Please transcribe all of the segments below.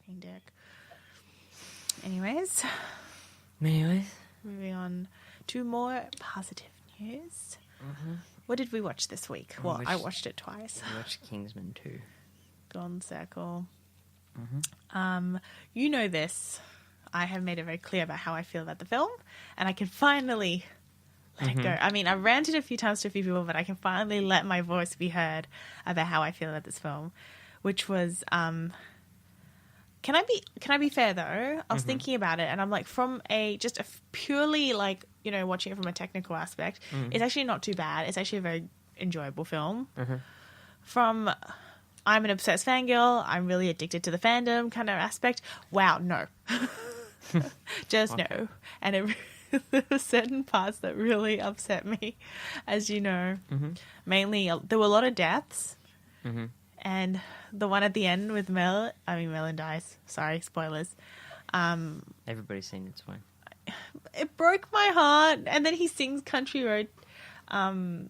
Fucking dick. Anyways, moving on to more positive news. Mm-hmm. What did we watch this week? Well, I watched it twice. We watched Kingsman 2. Gone Circle. Mm-hmm. You know this. I have made it very clear about how I feel about the film, and I can finally let it go. I mean, I've ranted a few times to a few people, but I can finally let my voice be heard about how I feel about this film, which was... Can I be fair though? I was thinking about it, and I'm like, from a purely like, you know, watching it from a technical aspect, it's actually not too bad. It's actually a very enjoyable film. From I'm an obsessed fangirl, I'm really addicted to the fandom kind of aspect. Wow, no, just no. And there were certain parts that really upset me, as you know. Mainly, there were a lot of deaths. And the one at the end with Melon dies. Sorry, spoilers. Everybody's seen It's Fine. It broke my heart. And then he sings Country Road,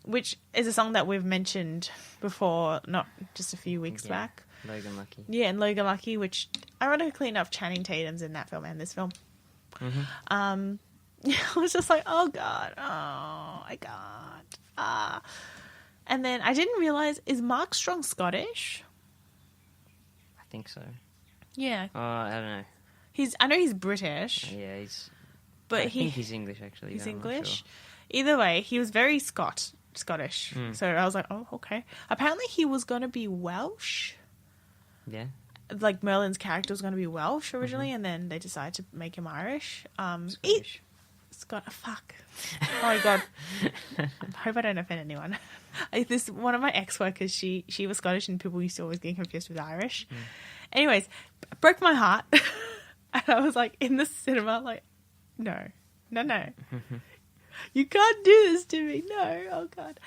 which is a song that we've mentioned before, not just a few weeks back. Logan Lucky. Yeah, and Logan Lucky, which ironically enough, Channing Tatum's in that film and this film. I was just like, oh God, oh my God. And then I didn't realize, is Mark Strong Scottish? I think so. Yeah. Oh, I don't know. I know he's British. Yeah, he's... But I think he's English, actually. He's I'm not English? sure. Either way, he was very Scottish. So I was like, oh, okay. Apparently he was going to be Welsh. Yeah. Like Merlin's character was going to be Welsh originally, and then they decided to make him Irish. Scottish. Fuck. Oh my God. I hope I don't offend anyone. This one of my ex-workers, she was Scottish, and people used to always get confused with Irish. Anyways, broke my heart. And I was like, in the cinema, like, no. You can't do this to me. No. Oh God.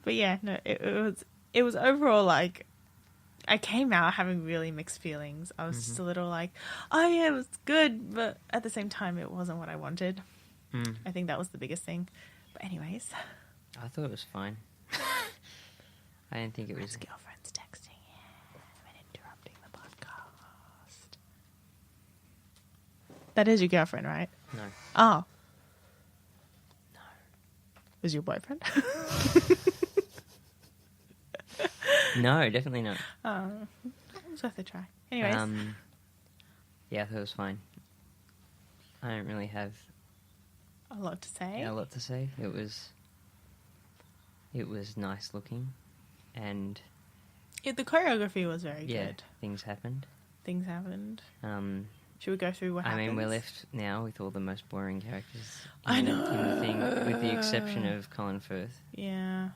But yeah, no, it was overall like, I came out having really mixed feelings. I was just a little like, oh yeah, it was good, but at the same time, it wasn't what I wanted. I think that was the biggest thing. But anyways. I thought it was fine. I didn't think it was... His girlfriend's texting him and interrupting the podcast. That is your girlfriend, right? No. Oh. No. Was your boyfriend? No, definitely not. Oh. It was worth a try. Anyways. Yeah, I thought it was fine. I don't really have... a lot to say. Yeah, a lot to say. It was nice looking, and the choreography was very yeah, good. things happened. Should we go through what happens? I mean, we're left now with all the most boring characters. I know. In the thing, with the exception of Colin Firth. Yeah.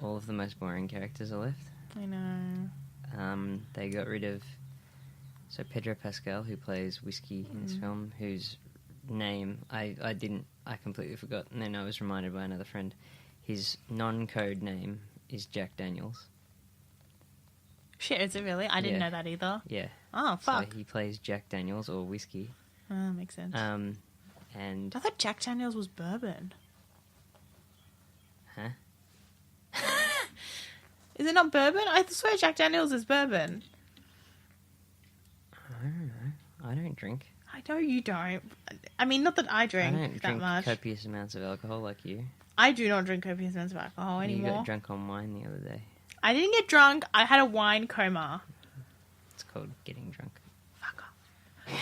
All of the most boring characters are left. I know. They got rid of... So Pedro Pascal, who plays Whiskey in this film, whose name I completely forgot, and then I was reminded by another friend. His non-code name is Jack Daniels. Shit, is it really? I didn't know that either. Yeah. Oh, fuck. So he plays Jack Daniels, or Whiskey. Oh, makes sense. And I thought Jack Daniels was bourbon. Huh? Is it not bourbon? I swear Jack Daniels is bourbon. I don't know. I don't drink. I know you don't. I mean, not that I drink that much. Copious amounts of alcohol like you. I do not drink copious amounts of alcohol anymore. You got drunk on wine the other day. I didn't get drunk. I had a wine coma. It's called getting drunk. Fuck off.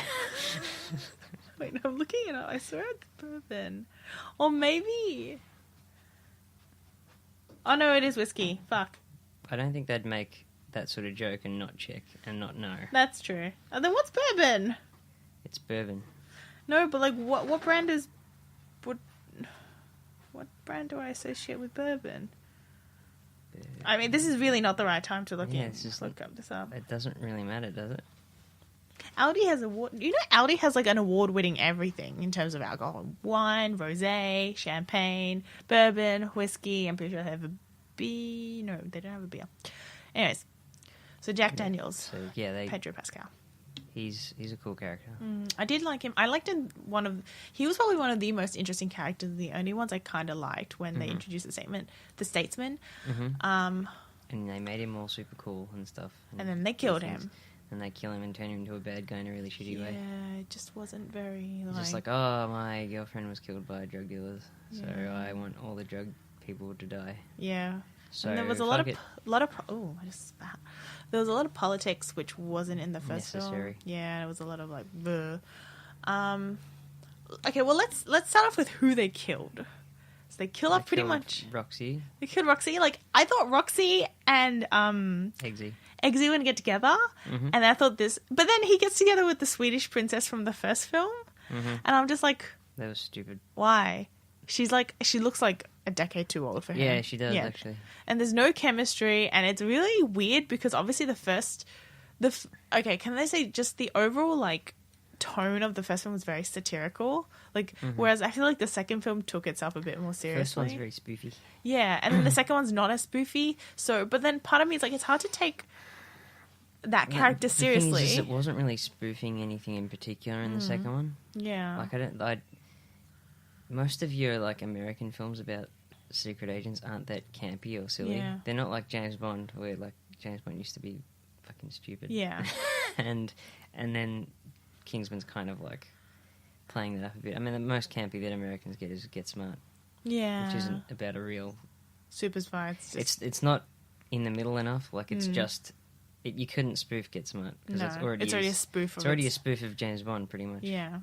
Wait, no, I'm looking it up. I swear it's bourbon. Or maybe... Oh, no, it is whiskey. Fuck. I don't think they'd make that sort of joke and not check and not know. That's true. And then what's bourbon? It's bourbon. No, but like, what brand is... What brand do I associate with bourbon? I mean, this is really not the right time to look up this up. It doesn't really matter, does it? Aldi has Aldi has like an award-winning everything in terms of alcohol: wine, rosé, champagne, bourbon, whiskey. I'm pretty sure they have a beer. No, they don't have a beer. Anyways, so Jack Daniels. So yeah, Pedro Pascal. He's a cool character. I did like him. I liked him. He was probably one of the most interesting characters. The only ones I kind of liked when they introduced the statesman. And they made him all super cool and stuff. And then they killed him. and they kill him and turn him into a bad guy in a really shitty way. Yeah, it just wasn't very, like... Just like, oh, my girlfriend was killed by drug dealers, so Yeah. I want all the drug people to die. Yeah. So And there was a lot of oh, I just spat. There was a lot of politics which wasn't in the first Necessary. film. Yeah, it was a lot of like, bleh. Okay, well let's start off with who they killed. So they kill off pretty much Roxy. They killed Roxy. Like I thought Roxy and Eggsy were gonna get together, and I thought this, but then he gets together with the Swedish princess from the first film, and I'm just like, that was stupid. why? She looks like a decade too old for him. Yeah, she does actually. And there's no chemistry, and it's really weird because obviously okay, can I say just the overall like tone of the first film was very satirical, like whereas I feel like the second film took itself a bit more seriously. First one's very spoofy. Yeah, and then the second one's not as spoofy. So, but then part of me is like, it's hard to take that character seriously. The thing is, it wasn't really spoofing anything in particular in the second one. Yeah, like most of your like American films about secret agents aren't that campy or silly. Yeah. They're not like James Bond, where like James Bond used to be fucking stupid. Yeah. and then Kingsman's kind of like playing that up a bit. I mean, the most campy that Americans get is Get Smart, yeah, which isn't about a real super spy. It's not in the middle enough. Like it's just you couldn't spoof Get Smart because it's already a spoof. It's already a spoof of James Bond, pretty much. Yeah.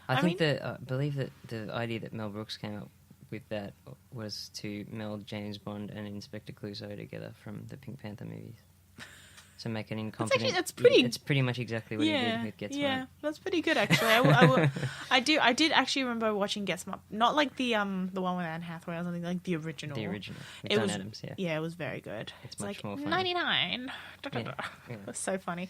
I believe that the idea that Mel Brooks came up with that was to meld James Bond and Inspector Clouseau together from the Pink Panther movies. So make an incompetent... That's pretty... It's pretty much exactly what he did with Get Smart. Yeah, that's pretty good, actually. I did actually remember watching Get Smart. Not like the one with Anne Hathaway or something, like the original. The original. With It Don was, Adams, yeah. Yeah, it was very good. It's much like more funny. 99. Yeah. That's so funny.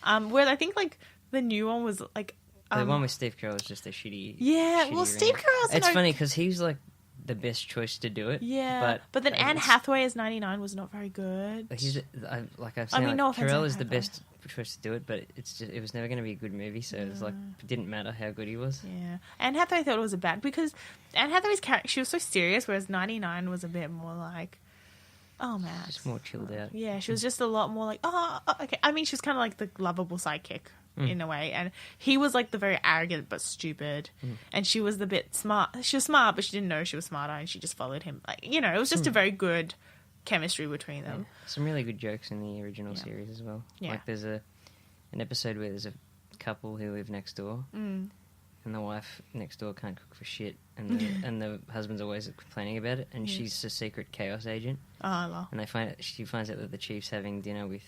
Whereas I think like the new one was like... the one with Steve Carell is just a shitty... Yeah, shitty well, Steve Carell's... It's funny because he's like the best choice to do it. Yeah, but then Anne Hathaway as 99 was not very good. I've seen, no offense, Carell Anne is the Hathaway. best choice to do it, but it was never going to be a good movie, so it's like it didn't matter how good he was. Yeah, Anne Hathaway thought it was a bad because Anne Hathaway's character, she was so serious, whereas 99 was a bit more like, oh man, Just more chilled out. Yeah, she was just a lot more like, oh, okay. I mean, she was kind of like the lovable sidekick in a way, and he was like the very arrogant but stupid, and she was the bit smart. She was smart, but she didn't know she was smarter, and she just followed him. Like, it was just a very good chemistry between them. Yeah. Some really good jokes in the original series as well. Yeah. Like there's an episode where there's a couple who live next door, and the wife next door can't cook for shit, and the husband's always complaining about it, and she's a secret chaos agent. Oh, and she finds out that the chief's having dinner with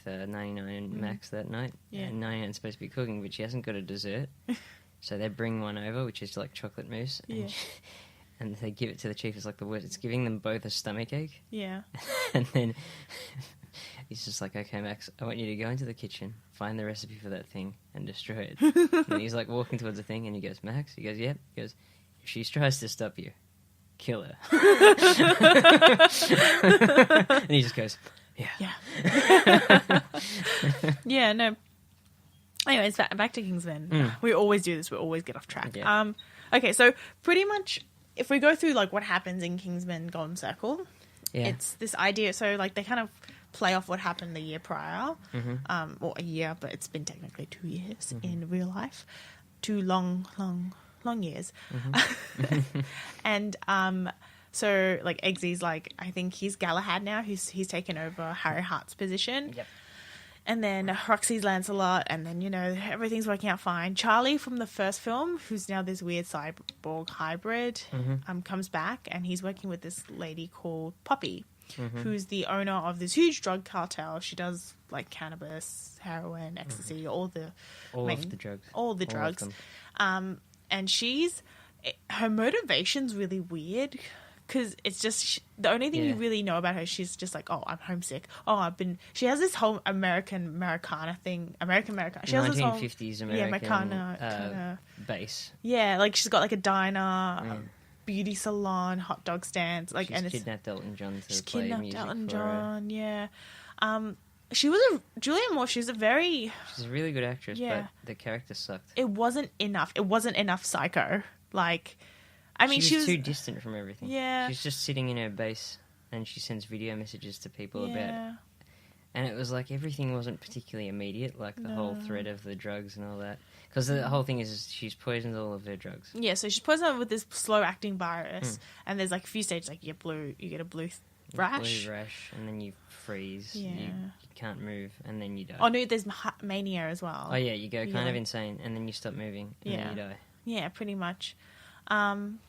99 and Max that night, and 99's supposed to be cooking, but she hasn't got a dessert, so they bring one over, which is like chocolate mousse, and they give it to the chief. It's like the worst. It's giving them both a stomachache. Yeah. And then he's just like, okay, Max, I want you to go into the kitchen, find the recipe for that thing, and destroy it. And he's like walking towards the thing, and he goes, Max? He goes, yep. He goes, if she tries to stop you, kill her. And he just goes, yeah. Yeah, no. Anyways, back to Kingsman. We always do this. We always get off track. Yeah. Okay, so pretty much if we go through like what happens in Kingsman Golden Circle, it's this idea. So like they kind of play off what happened the year prior, or a year, but it's been technically 2 years in real life. 2 long years. And so like Eggsy's like, I think he's Galahad now. He's taken over Harry Hart's position. Yep. And then Roxy's Lancelot, and then, everything's working out fine. Charlie from the first film, who's now this weird cyborg hybrid, comes back, and he's working with this lady called Poppy, who's the owner of this huge drug cartel. She does, like, cannabis, heroin, ecstasy, all the drugs. All the drugs. And her motivation's really weird, because it's just the only thing you really know about her. She's just like, oh, I'm homesick. Oh, she has this whole Americana thing. She has this whole 1950s American base. Yeah, like she's got like a diner, beauty salon, hot dog stands. Like, she's kidnapped Elton John to play kidnapped music Elton for John. her. Yeah. Julianne Moore. She's a really good actress, but the character sucked. It wasn't enough. It wasn't enough psycho. Like, I mean, she was too distant from everything. Yeah. She's just sitting in her base, and she sends video messages to people about And it was like everything wasn't particularly immediate, like the whole threat of the drugs and all that. Because the whole thing is she's poisoned all of her drugs. Yeah, so she's poisoned with this slow-acting virus, and there's like a few stages, like you get a blue rash. Blue rash, and then you freeze. Yeah. You can't move, and then you die. Oh no, there's mania as well. Oh yeah, you go kind of insane, and then you stop moving, and then you die. Yeah, pretty much. And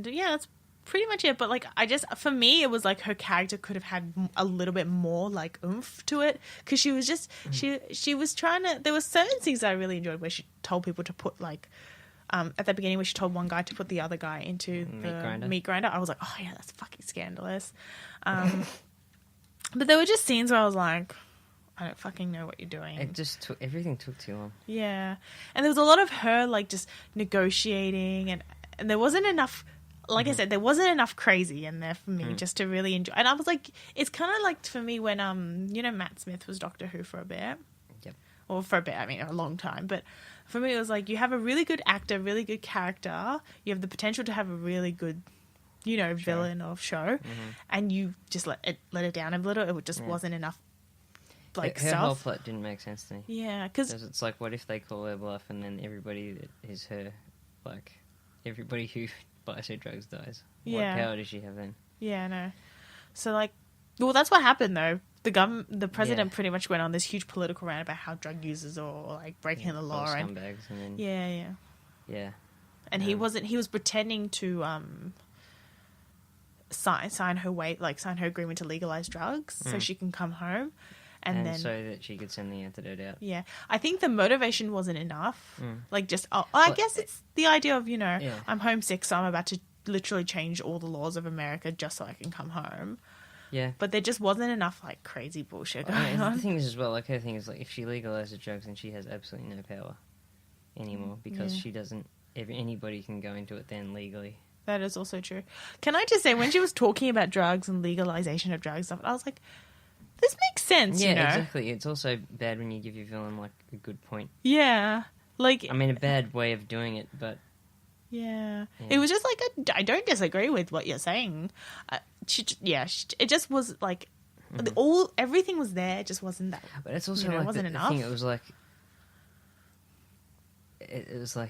yeah, that's pretty much it. But like, for me, it was like her character could have had a little bit more like oomph to it, because she was just she was trying to. There were certain things that I really enjoyed where she told people to put like. At the beginning, where she told one guy to put the other guy into the meat grinder, I was like, "Oh yeah, that's fucking scandalous." But there were just scenes where I was like, "I don't fucking know what you're doing." Everything took too long. Yeah, and there was a lot of her like just negotiating, and there wasn't enough. Like I said, there wasn't enough crazy in there for me just to really enjoy. And I was like, it's kind of like for me when Matt Smith was Doctor Who for a bit. Yep. Or for a bit, I mean, a long time, but. For me, it was like you have a really good actor, really good character. You have the potential to have a really good, villain or show, and you just let it down a little. It just wasn't enough. Like her stuff. whole plot didn't make sense to me. Yeah, because it's like, what if they call her bluff, and then everybody that is her, like everybody who buys her drugs dies. Yeah. What power does she have then? Yeah, I know. So like, well, that's what happened though. The president pretty much went on this huge political rant about how drug users are like breaking the law and scumbags, and then yeah. And he was pretending to sign her agreement to legalize drugs so she can come home, and then so that she could send the antidote out. Yeah, I think the motivation wasn't enough. Like just I guess it's the idea of I'm homesick, so I'm about to literally change all the laws of America just so I can come home. Yeah. But there just wasn't enough, like, crazy bullshit going on. The thing is, as well, like, her thing is, like, if she legalizes drugs, then she has absolutely no power anymore, because she doesn't... Anybody can go into it then legally. That is also true. Can I just say, when she was talking about drugs and legalization of drugs stuff, I was like, this makes sense, Yeah, exactly. It's also bad when you give your villain, like, a good point. Yeah. Like... I mean, a bad way of doing it, but... Yeah. It was just like, I don't disagree with what you're saying. It just was like, everything was there, it just wasn't that. But it's also like wasn't enough. Thing, it was like,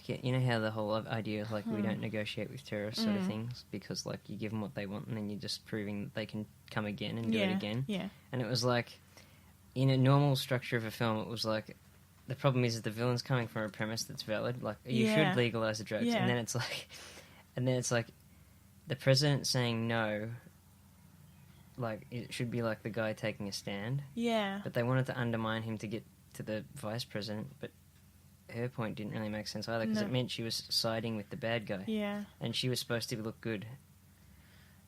you know how the whole idea of like, we don't negotiate with terrorists sort of things, because like you give them what they want and then you're just proving that they can come again and do it again. Yeah. And it was like, in a normal structure of a film, it was like, the problem is that the villain's coming from a premise that's valid. Like, you should legalize the drugs. Yeah. And then it's like, the president saying no, like, it should be like the guy taking a stand. Yeah. But they wanted to undermine him to get to the vice president, but her point didn't really make sense either, because it meant she was siding with the bad guy. Yeah. And she was supposed to look good.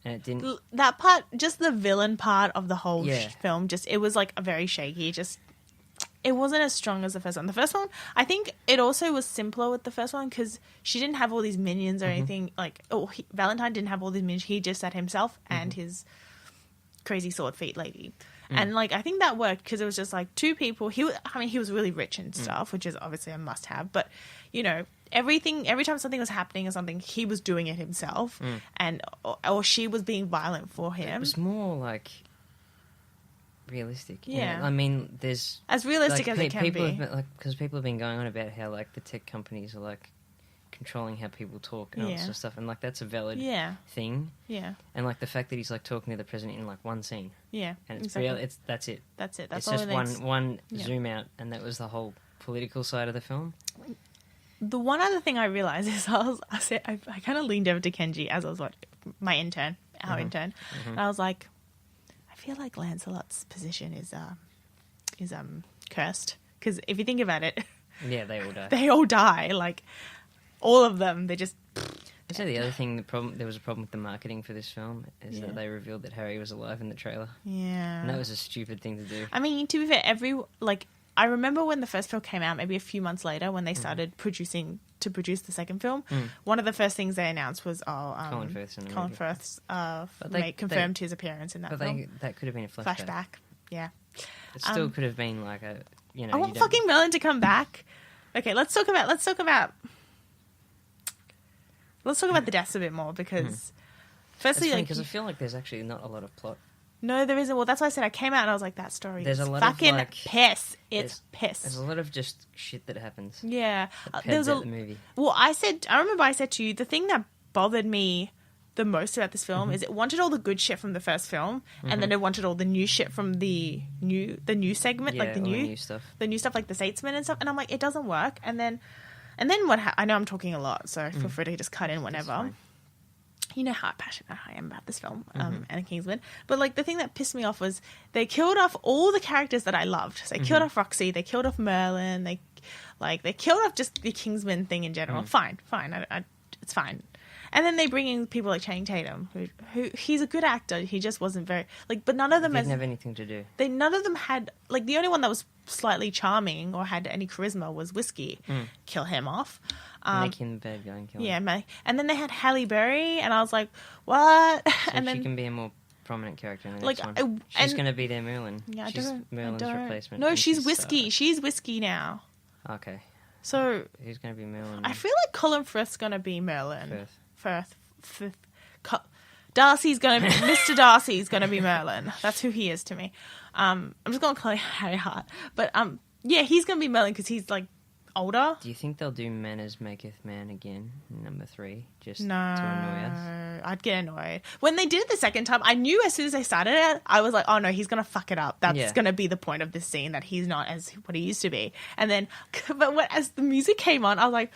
And it didn't... That part, just the villain part of the whole film, it was like a very shaky, it wasn't as strong as the first one. The first one, I think it also was simpler with the first one because she didn't have all these minions or anything. Like, Valentine didn't have all these minions. He just had himself and his crazy sword feet lady. And, like, I think that worked because it was just, like, two people. He was really rich and stuff, which is obviously a must-have. But, every time something was happening or something, he was doing it himself. And or she was being violent for him. It was more, like... realistic. Yeah. I mean, there's... As realistic as it can be. Because people have been going on about how, like, the tech companies are, like, controlling how people talk and all that sort of stuff. And, like, that's a valid thing. Yeah. And, like, the fact that he's, like, talking to the president in, like, one scene. Yeah, and it's exactly. That's it. That's it. That's it's all just one zoom out, and that was the whole political side of the film. The one other thing I realised is I kind of leaned over to Kenji as I was like, my intern, our intern. And I was like, I feel like Lancelot's position is cursed, because if you think about it, they all die. They all die, like all of them. They just. I'd say the other thing, there was a problem with the marketing for this film is that they revealed that Harry was alive in the trailer. Yeah, and that was a stupid thing to do. I mean, to be fair, I remember when the first film came out, maybe a few months later, when they started produce the second film. One of the first things they announced was, Colin Firth's confirmed his appearance in that film. That could have been a flashback. Yeah. It still could have been like a, I want fucking Merlin to come back. Okay, let's talk about the deaths a bit more, because firstly, because I feel like there's actually not a lot of plot No, there isn't. Well, that's why I said I came out and I was like, that story There's is a lot of, fucking like, piss. It's There's piss. a lot of just shit that happens. Yeah. That There was pads out the movie. Well, I remember I said to you, the thing that bothered me the most about this film is it wanted all the good shit from the first film, and then it wanted all the new shit from the new segment, Yeah, like the all new stuff. like the Statesman and stuff. And I'm like, it doesn't work. And then what? I know I'm talking a lot, so feel free to just cut in whenever. fine. You know how passionate I am about this film and Kingsman. But like the thing that pissed me off was they killed off all the characters that I loved. So they killed off Roxy, they killed off Merlin, they killed off just the Kingsman thing in general. Fine, it's fine. And then they bring in people like Channing Tatum, who he's a good actor. He just wasn't very but none of them Didn't have anything to do. none of them had like the only one that was slightly charming or had any charisma was Whiskey. Kill him off. Make him the bad guy and kill him. Yeah, and then they had Halle Berry, and I was like, what? So and then she can be a more prominent character in the like next one. She's going to be their Merlin. Yeah, she's Merlin's replacement. No, and she's Whiskey. She's Whiskey now. Okay. So Who's going to be Merlin? I feel like Colin Firth's going to be Merlin. Firth. Darcy's going to be Mr. Darcy's going to be Merlin. That's who he is to me. I'm just going to call him Harry Hart, but yeah, he's going to be Merlin because he's like older. Do you think they'll do Manners Maketh Man again, number 3, just No, to annoy us? I'd get annoyed. When they did it the second time, I knew as soon as they started it, I was like, oh no, he's going to fuck it up. That's going to be the point of this scene, that he's not as what he used to be. And then, but as the music came on, I was like,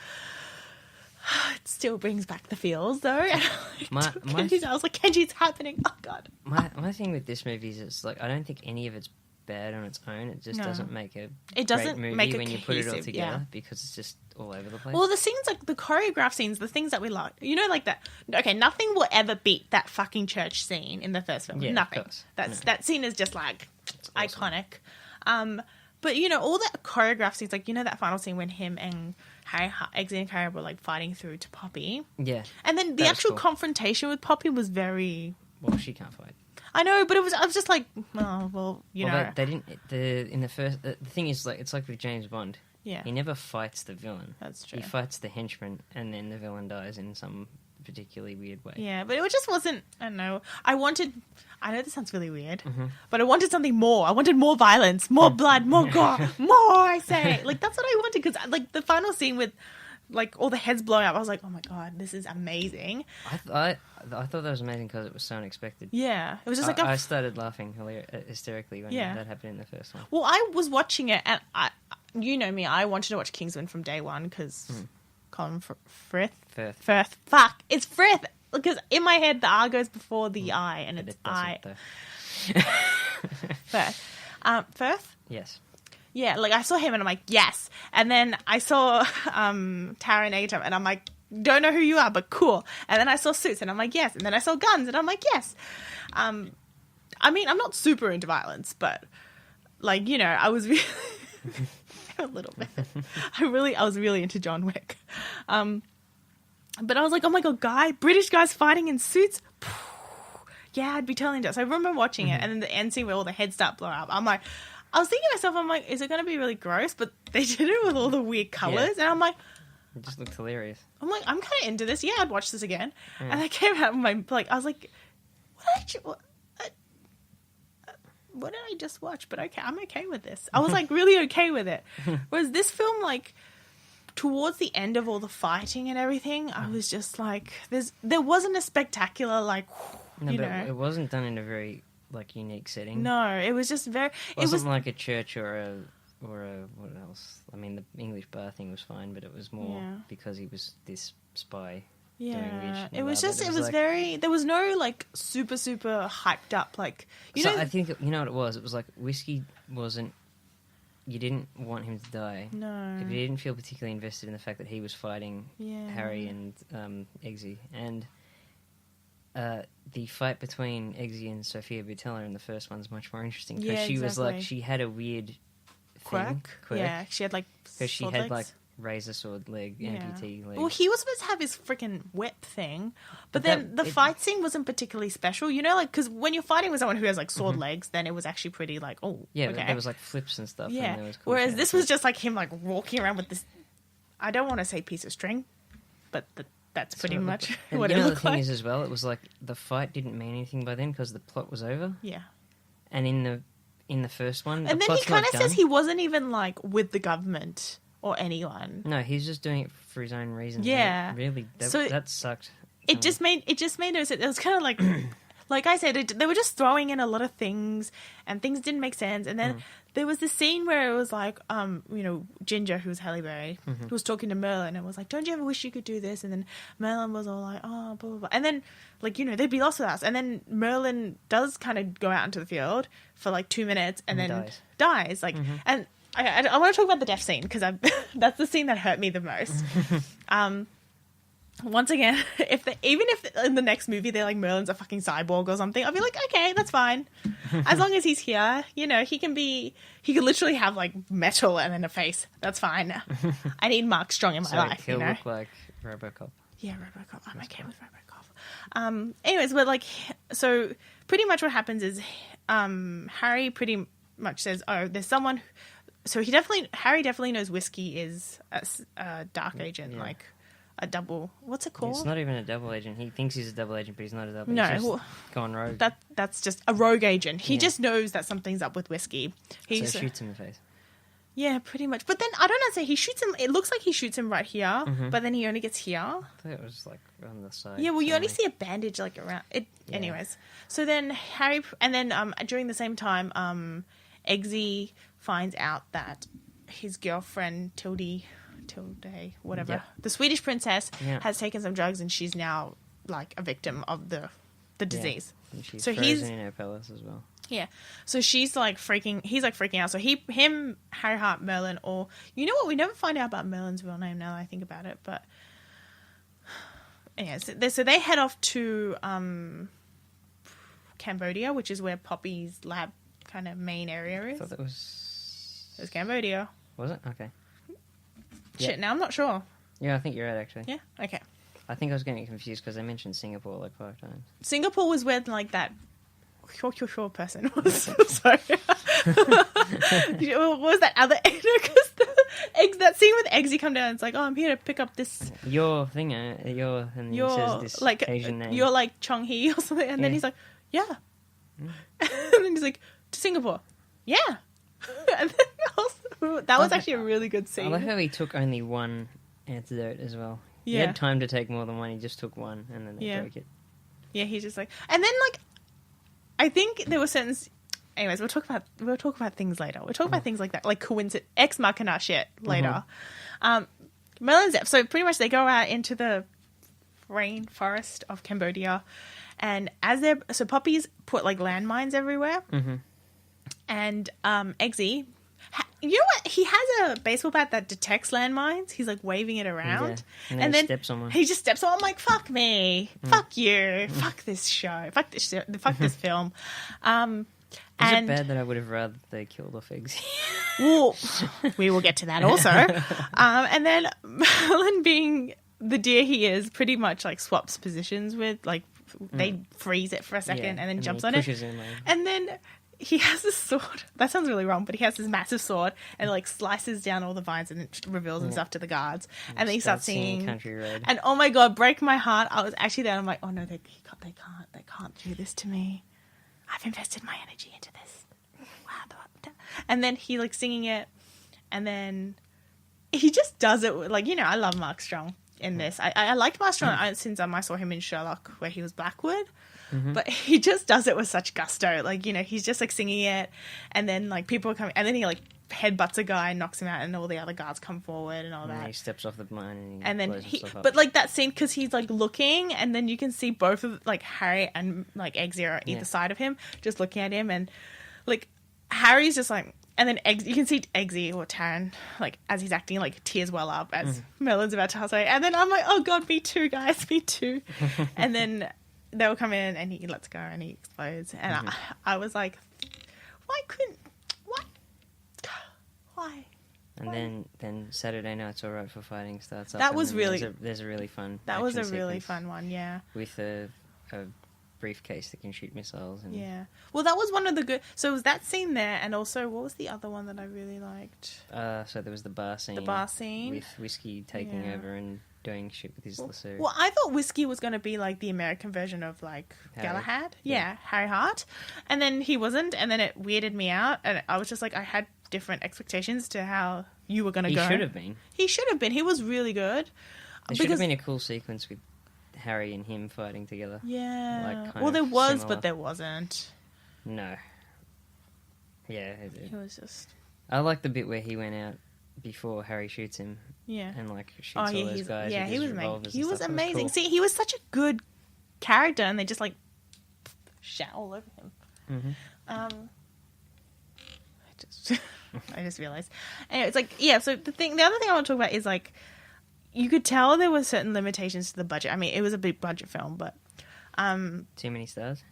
it still brings back the feels though. And I was like, Kenji, it's happening. Oh god. My thing with this movie is it's like I don't think any of it's bad on its own. It just doesn't make a great movie when you put it all together because it's just all over the place. Well, the scenes, like the choreographed scenes, the things that we like, you know, like that. Okay, nothing will ever beat that fucking church scene in the first film. Yeah, nothing. of course. That scene is just like awesome. Iconic. But you know, all the choreographed scenes, like you know that final scene when him and Eggsy and Harry were like fighting through to Poppy. Yeah. And then the actual confrontation with Poppy was very. Well, she can't fight. I know, but I was just like, oh well, you know. They didn't. In the first, the thing is, like, it's like with James Bond. Yeah. He never fights the villain. That's true. He fights the henchman, and then the villain dies in some particularly weird way. Yeah, but it just wasn't. I don't know. I know this sounds really weird, but I wanted something more. I wanted more violence, more blood, more gore, more. I say, like that's what I wanted because, like, the final scene with, like, all the heads blowing up. I was like, oh my god, this is amazing. I thought that was amazing because it was so unexpected. Yeah, it was just like I started laughing hysterically when that happened in the first one. Well, I was watching it, and you know me, I wanted to watch Kingsman from day one because Colin Firth. Fuck, it's Firth because in my head the R goes before the I, and it's I. Firth. Firth. Yes. Yeah, like I saw him and I'm like, yes. And then I saw Taron Egerton and I'm like, don't know who you are, but cool. And then I saw Suits and I'm like, yes. And then I saw Guns and I'm like, yes. I mean, I'm not super into violence, but like, you know, I was really a little bit. I was really into John Wick. But I was like, oh my god, British guys fighting in suits. Yeah, I'd be totally into it. So I remember watching it, and then the end scene where all the heads start blowing up. I'm like, I was thinking to myself, I'm like, is it going to be really gross? But they did it with all the weird colours, and I'm like, it just looked hilarious. I'm kind of into this. Yeah, I'd watch this again. Yeah. And I came out of my, like, I was like, what did I just watch? But okay, I'm okay with this. I was like really okay with it. Whereas this film, like, towards the end of all the fighting and everything, I was just like, there wasn't a spectacular, like, you know. It wasn't done in a very, like, unique setting. No, it was just very. It wasn't like a church or a what else? I mean, the English bar thing was fine, but it was more because he was this spy. Yeah, it was just. It was like, very. There was no like super hyped up like. You know. I think you know what it was. It was like Whiskey wasn't. You didn't want him to die. No. You didn't feel particularly invested in the fact that he was fighting Harry and Eggsy. And the fight between Eggsy and Sophia Boutella in the first one's much more interesting. Because she was like, she had a weird quirk. Yeah, she had like because she had like razor sword leg, amputee leg. Well, he was supposed to have his freaking whip thing, but then the fight scene wasn't particularly special. You know, like, because when you're fighting with someone who has like sword legs, then it was actually pretty like, oh, yeah, okay. But there was like flips and stuff. Yeah, and there was cool whereas this was just like him like walking around with this. I don't want to say piece of string, but that's pretty much what it looked like. The thing is as well, it was like the fight didn't mean anything by then because the plot was over. Yeah. And in the first one, And then he kind of says he wasn't even like with the government or anyone. No, he's just doing it for his own reasons. Yeah. Really, that sucked. It just made no sense. It was kind of like I said, they were just throwing in a lot of things, and things didn't make sense. And then there was this scene where it was like, Ginger, who was Halle Berry, who was talking to Merlin and was like, "Don't you ever wish you could do this?" And then Merlin was all like, "Oh, blah blah blah." And then they'd be lost with us. And then Merlin does kind of go out into the field for like 2 minutes and then dies. Like, and I want to talk about the death scene because that's the scene that hurt me the most. Once again, even if in the next movie they're like Merlin's a fucking cyborg or something, I'll be like, okay, that's fine. As long as he's here, he can literally have like metal and then a face. That's fine. I need Mark Strong in my life. He'll look like RoboCop. Yeah, RoboCop. I'm okay with RoboCop. Anyways, but like, so pretty much what happens is, Harry pretty much says, "Oh, there's someone." So Harry definitely knows Whiskey is a dark agent, like. A double... What's it called? It's not even a double agent. He thinks he's a double agent, but he's not a double. No. He's just gone rogue. That's just a rogue agent. He just knows that something's up with Whiskey. So shoots him in the face. Yeah, pretty much. But then, I don't know, so he shoots him... It looks like he shoots him right here, but then he only gets here. I thought it was like on the side. Yeah, well, you only see a bandage like around... it. Yeah. Anyways. So then Harry... And then during the same time, Eggsy finds out that his girlfriend, Tilde, whatever, the Swedish princess has taken some drugs and she's now like a victim of the disease. And she's so frozen in her palace as well. Yeah. So he's like freaking out. So Harry Hart, Merlin, or you know what? We never find out about Merlin's real name now that I think about it. But yeah, so they head off to Cambodia, which is where Poppy's lab kind of main area is. I thought it was Cambodia. Was it? Okay. Shit, now I'm not sure. Yeah, I think you're right, actually. Yeah? Okay. I think I was getting confused because they mentioned Singapore like 5 times. Singapore was where, like, that person was. Sorry. What was that other... Because that scene with Eggsy come down, it's like, "Oh, I'm here to pick up this... Your thing, and he says this like, Asian name. You're like Chong Hee or something. And then he's like, "Yeah." And then he's like, "To Singapore." "Yeah." And then also, that was actually a really good scene. I like how he took only one antidote as well. Yeah. He had time to take more than one. He just took one and then they broke it. Yeah, he's just like... And then, like, I think there were certain... Anyways, we'll talk about things later. We'll talk about things like that, like coincidence, ex machina shit later. Merlin's... So pretty much they go out into the rainforest of Cambodia, and as they're... So Poppy's put, like, landmines everywhere. And Eggsy... You know what? He has a baseball bat that detects landmines. He's like waving it around. Yeah. And then he steps on one. He just steps on. I'm like, fuck me. Fuck you. Fuck this show. Fuck this show. Fuck this film. Is it bad that I would have rather they killed off Eggsy? Well, we will get to that also. And then Merlin, being the deer he is, pretty much like swaps positions with, like, they freeze it for a second and then jumps on it. And then... He has this sword. That sounds really wrong, but he has this massive sword and like slices down all the vines and it reveals himself to the guards. And then he starts singing Country Road. And oh my god, break my heart! I was actually there. And I'm like, oh no, they can't do this to me. I've invested my energy into this. Wow. And then he like singing it, and then he just does it like, I love Mark Strong in this. I liked Mark Strong since I saw him in Sherlock, where he was Blackwood. But he just does it with such gusto. Like, he's just like singing it, and then like people are coming, and then he like headbutts a guy and knocks him out, and all the other guards come forward and all that. He steps off the mine and then but like that scene, because he's like looking, and then you can see both of like Harry and like Eggsy are either side of him, just looking at him, and like Harry's just like, and then you can see Eggsy or Taran, like as he's acting, like tears well up as Merlin's about to pass away, and then I'm like, oh god, me too, guys, me too, and then. They'll come in and he lets go and he explodes. And I was like, why? And then Saturday Night's Alright for Fighting starts up. That was really... There's a really fun... That was a really fun one, yeah. With a briefcase that can shoot missiles. And Yeah. Well, that was one of the good... So it was that scene there, and also, what was the other one that I really liked? So there was the bar scene. The bar scene. With Whiskey taking over and doing shit with his lasso. Well, I thought Whiskey was going to be like the American version of like Harry. Galahad. Yeah, Harry Hart. And then he wasn't, and then it weirded me out, and I was just like, I had different expectations to how you were going to go. He should have been. He should have been. He was really good. There should have been a cool sequence with Harry and him fighting together. Yeah. Like, well, there was, similar. but there wasn't. No. Yeah. It was just... I like the bit where he went out before Harry shoots him. Yeah. And like shoots all those guys. Yeah, with he his was amazing. revolvers He and was stuff. That amazing. cool. See, he was such a good character, and they just like shout all over him. Mm-hmm. I just realized. Anyway, it's like, yeah. So the other thing I want to talk about is like, you could tell there were certain limitations to the budget. I mean, it was a big budget film, but Too many stars.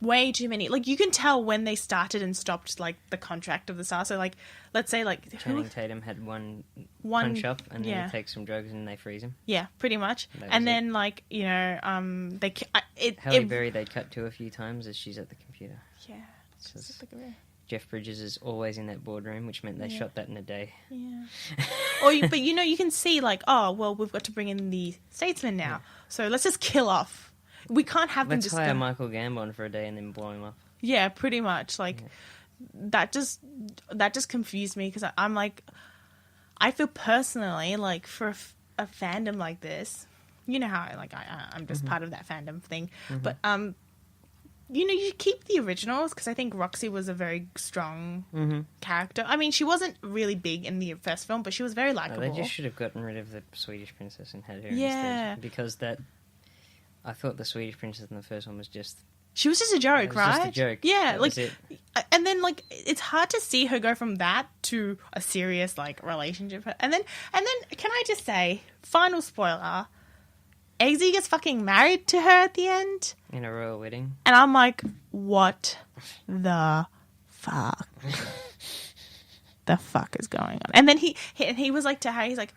way too many. Like, you can tell when they started and stopped like the contract of the star. So like, let's say like Channing Tatum had one One- punch up, and then yeah. he takes some drugs and they freeze him. yeah, pretty much. That was And it. then like, you know, Halle Berry they'd cut to a few times as she's at the computer. Yeah. So It's just like a- Jeff Bridges is always in that boardroom, which meant they shot that in a day. Yeah. But you know, you can see like, oh, well, we've got to bring in the statesman now, so let's just kill off. We can't have them Let's just hire go. Michael Gambon for a day and then blow him up. Yeah, pretty much. Like that just confused me because I'm like, I feel personally like for a fandom like this, you know how I'm just part of that fandom thing, but you know, you keep the originals because I think Roxy was a very strong character. I mean, she wasn't really big in the first film, but she was very likable. They just should have gotten rid of the Swedish princess and had her Yeah. instead. Because I thought the Swedish princess in the first one was just... She was just a joke, It was right? just a joke. Yeah, That like, was it. and then like it's hard to see her go from that to a serious like relationship, and then can I just say, final spoiler, Eggsy gets fucking married to her at the end, In a royal wedding. and I'm like, what the fuck? The fuck is going on? And then he was like to her, he's like,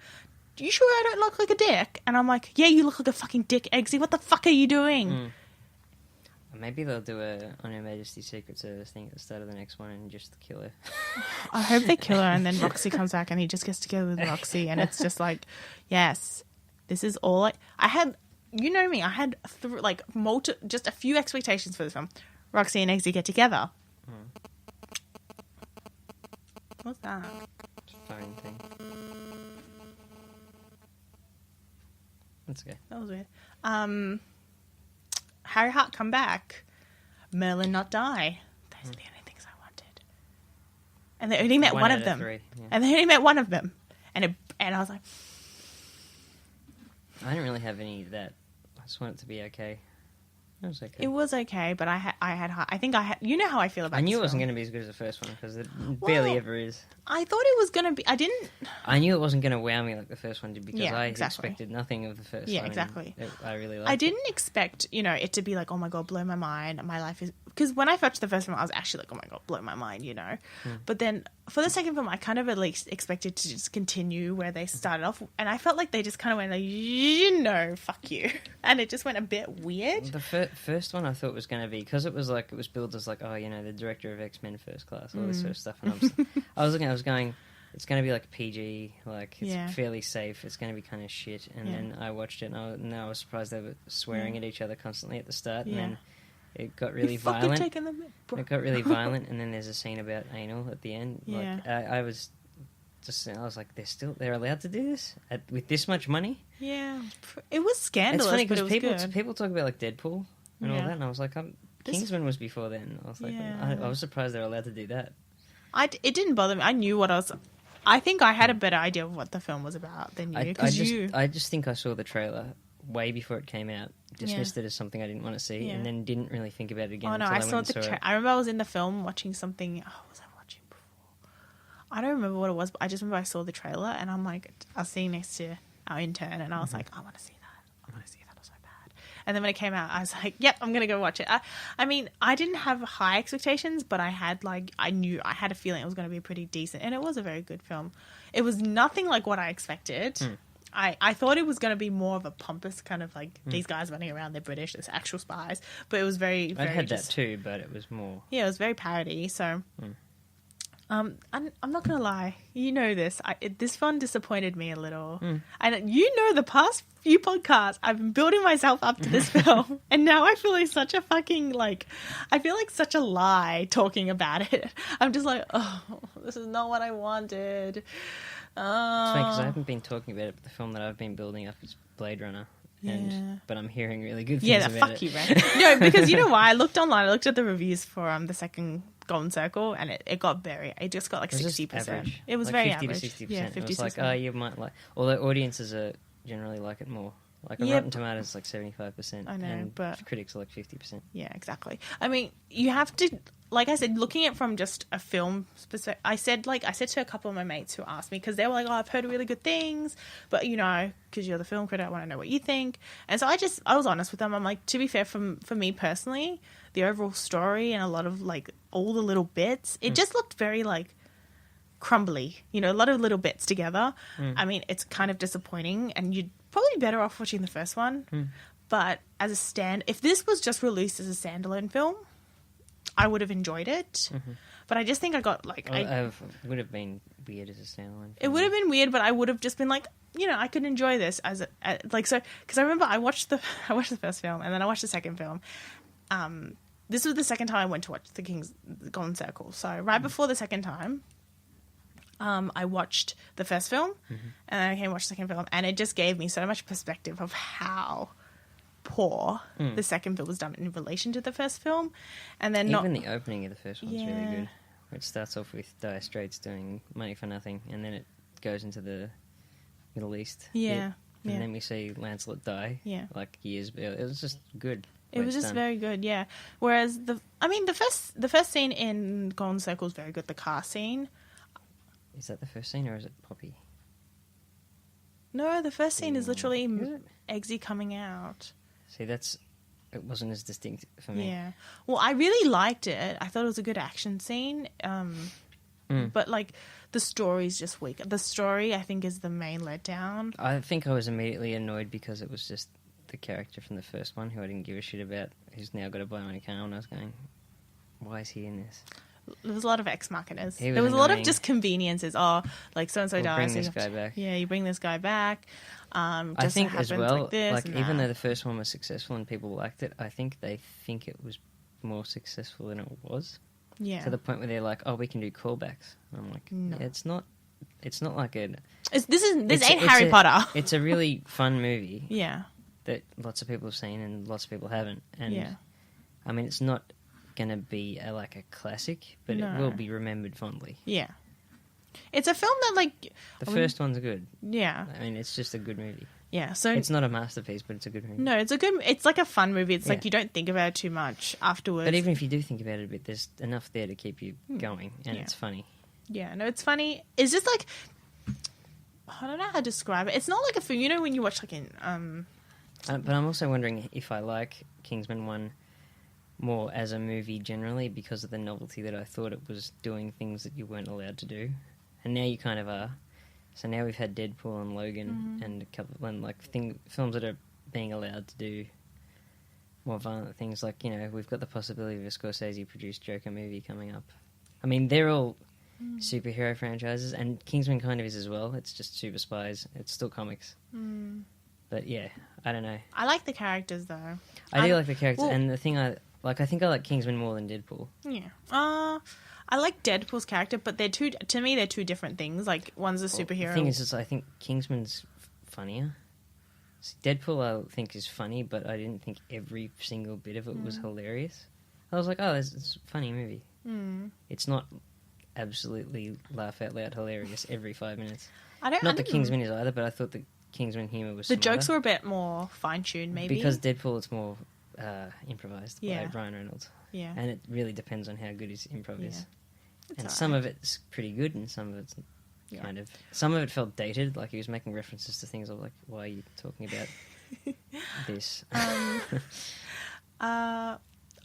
you sure I don't look like a dick? And I'm like, yeah, you look like a fucking dick, Eggsy. What the fuck are you doing? Maybe they'll do a On Her Majesty's Secret Service thing at the start of the next one and just kill her. I hope they kill her, and then Roxy comes back and he just gets together with Roxy, and it's just like, yes, this is all I had. You know me, I had just a few expectations for this film. Roxy and Eggsy get together. What's that? Phone thing. That's okay. That was weird. Harry Hart come back. Merlin not die. Those are the only things I wanted. And they only met one out of them. 3, yeah. And they only met one of them. And I was like, I didn't really have any of that. I just want it to be okay. It was okay. it was okay, but I think I had, you know how I feel about I knew this it wasn't film. going to be as good as the first one because it barely ever is. I thought it was going to be, I knew it wasn't going to wow me like the first one did because Yeah, I exactly. expected nothing of the first Yeah, one. and exactly. I really liked I it. didn't expect, you know, it to be like, oh my God, blow my mind. My life is, because when I watched the first film, I was actually like, oh my God, blow my mind, you know. But then for the second film, I kind of at least expected to just continue where they started off. And I felt like they just kind of went like, you know, fuck you. And it just went a bit weird. The first one I thought was going to be, because it was billed as like, oh, you know, the director of X-Men First Class, all this sort of stuff. And I was going, it's going to be like PG, like it's Yeah. fairly safe. It's going to be kind of shit. And Yeah. then I watched it and I was surprised they were swearing at each other constantly at the start. And Yeah. then it got really You've fucking violent. taken the bro. It got really violent, and then there's a scene about anal at the end. Yeah. Like, I was like, they're allowed to do this with this much money. Yeah. It was scandalous, It's funny but it because was good. people talk about like Deadpool and all Yeah. that, and I was like, Kingsman was before then. I was like, Yeah. I was surprised they're allowed to do that. It didn't bother me. I knew what I was... I think I had a better idea of what the film was about than you. I just think I saw the trailer way before it came out, dismissed it as something I didn't want to see, Yeah. and then didn't really think about it again. Oh no, until I went saw and the. it. I remember I was in the film watching something. Oh, what was I watching before? I don't remember what it was, but I just remember I saw the trailer, and I'm like, I was sitting next to our intern, and I was like, I want to see that. I want to see that. It was so bad. And then when it came out, I was like, yep, I'm gonna go watch it. I mean, I didn't have high expectations, but I had I had a feeling it was going to be pretty decent, and it was a very good film. It was nothing like what I expected. I thought it was going to be more of a pompous kind of like these guys running around, they're British, they're actual spies, but it was very, I very had that too, but it was more. Yeah, it was very parody. So, I'm not gonna lie, you know this. This one disappointed me a little. And you know, the past few podcasts, I've been building myself up to this film, and now I feel like such a fucking I feel like such a lie talking about it. I'm just like, oh, this is not what I wanted. It's funny because I haven't been talking about it, but the film that I've been building up is Blade Runner. But I'm hearing really good things about fuck it. you, man. No, because you know why? I looked online, I looked at the reviews for the second Golden Circle, and it just got like 60%. It was like very 50 average. to 60%. Yeah, 50 it was like, oh, you might like. Although audiences are generally like it more. Like on Rotten Tomatoes, it's like 75%. I know, and but critics are like 50%. Yeah, exactly. I mean, you have to, like I said, looking at it from just a film perspective. I said to a couple of my mates who asked me, because they were like, "Oh, I've heard really good things, but you know, because you're the film critic, I want to know what you think." And so I was honest with them. I'm like, to be fair, for me personally, the overall story and a lot of like all the little bits, it just looked very like crumbly. You know, a lot of little bits together. I mean, it's kind of disappointing, and you'd probably be better off watching the first one. But as if this was just released as a standalone film, I would have enjoyed it. But I just think I got like... It would have been weird as a standalone film. It would have been weird, but I would have just been like, you know, I could enjoy this as so, because I remember I watched the first film, and then I watched the second film. This was the second time I went to watch the Golden Circle. So right before the second time, I watched the first film, and then I came and watched the second film, and it just gave me so much perspective of how poor the second film was done in relation to the first film. And then even the opening of the first one's really Yeah. good. It starts off with Dire Straits doing Money for Nothing, and then it goes into the Middle East. Yeah. And then we see Lancelot die. Yeah. Like years earlier. It was just good. It was just very good, yeah. Whereas the first scene in Golden Circle is very good. The car scene. Is that the first scene, or is it Poppy? No, the first scene is literally Eggsy coming out. See, it wasn't as distinct for me. Yeah. Well, I really liked it. I thought it was a good action scene. But like the story's just weak. The story, I think, is the main letdown. I think I was immediately annoyed because it was just the character from the first one who I didn't give a shit about, who's now got a bionic arm, and I was going, why is he in this? There was a lot of ex-machiners. There was a lot of annoying. just conveniences. Oh, like so-and-so dies. Bring this guy back. Yeah, you bring this guy back. I think as well, like even though the first one was successful and people liked it, I think they think it was more successful than it was. Yeah. To the point where they're like, "Oh, we can do callbacks." And I'm like, No. yeah, it's not like a. This ain't Harry Potter. It's a really fun movie. Yeah. That lots of people have seen and lots of people haven't. And Yeah. I mean, it's not gonna be a classic, but No. it will be remembered fondly. Yeah. It's a film that The first one's good. Yeah. I mean, it's just a good movie. Yeah. So It's not a masterpiece, but it's a good movie. no, it's like a fun movie. It's like Yeah. you don't think about it too much afterwards. But even if you do think about it a bit, there's enough there to keep you going, and Yeah. it's funny. Yeah, no, it's funny. It's just like I don't know how to describe it. It's not like a film. You know when you watch like But I'm also wondering if I like Kingsman 1 more as a movie generally because of the novelty that I thought it was doing things that you weren't allowed to do. And now you kind of are. So now we've had Deadpool and Logan and a couple and films that are being allowed to do more violent things. Like, you know, we've got the possibility of a Scorsese-produced Joker movie coming up. I mean, they're all superhero franchises, and Kingsman kind of is as well. It's just super spies. It's still comics. But yeah, I don't know. I like the characters though. I do like the characters, well- and the thing I think I like Kingsman more than Deadpool. Yeah. I like Deadpool's character, but they're two different things. Like one's a superhero. The thing is, I think Kingsman's funnier. See, Deadpool I think is funny, but I didn't think every single bit of it was hilarious. I was like, oh, it's a funny movie. It's not absolutely laugh out loud hilarious every 5 minutes. Not that Kingsman is either, but I thought the Kingsman humour was the smarter. jokes were a bit more fine-tuned, maybe. Because Deadpool, it's more improvised by Yeah. Ryan Reynolds. Yeah. And it really depends on how good his improv is. It's And alright. some of it's pretty good, and some of it's kind of... Some of it felt dated, like he was making references to things. I was like, why are you talking about this? I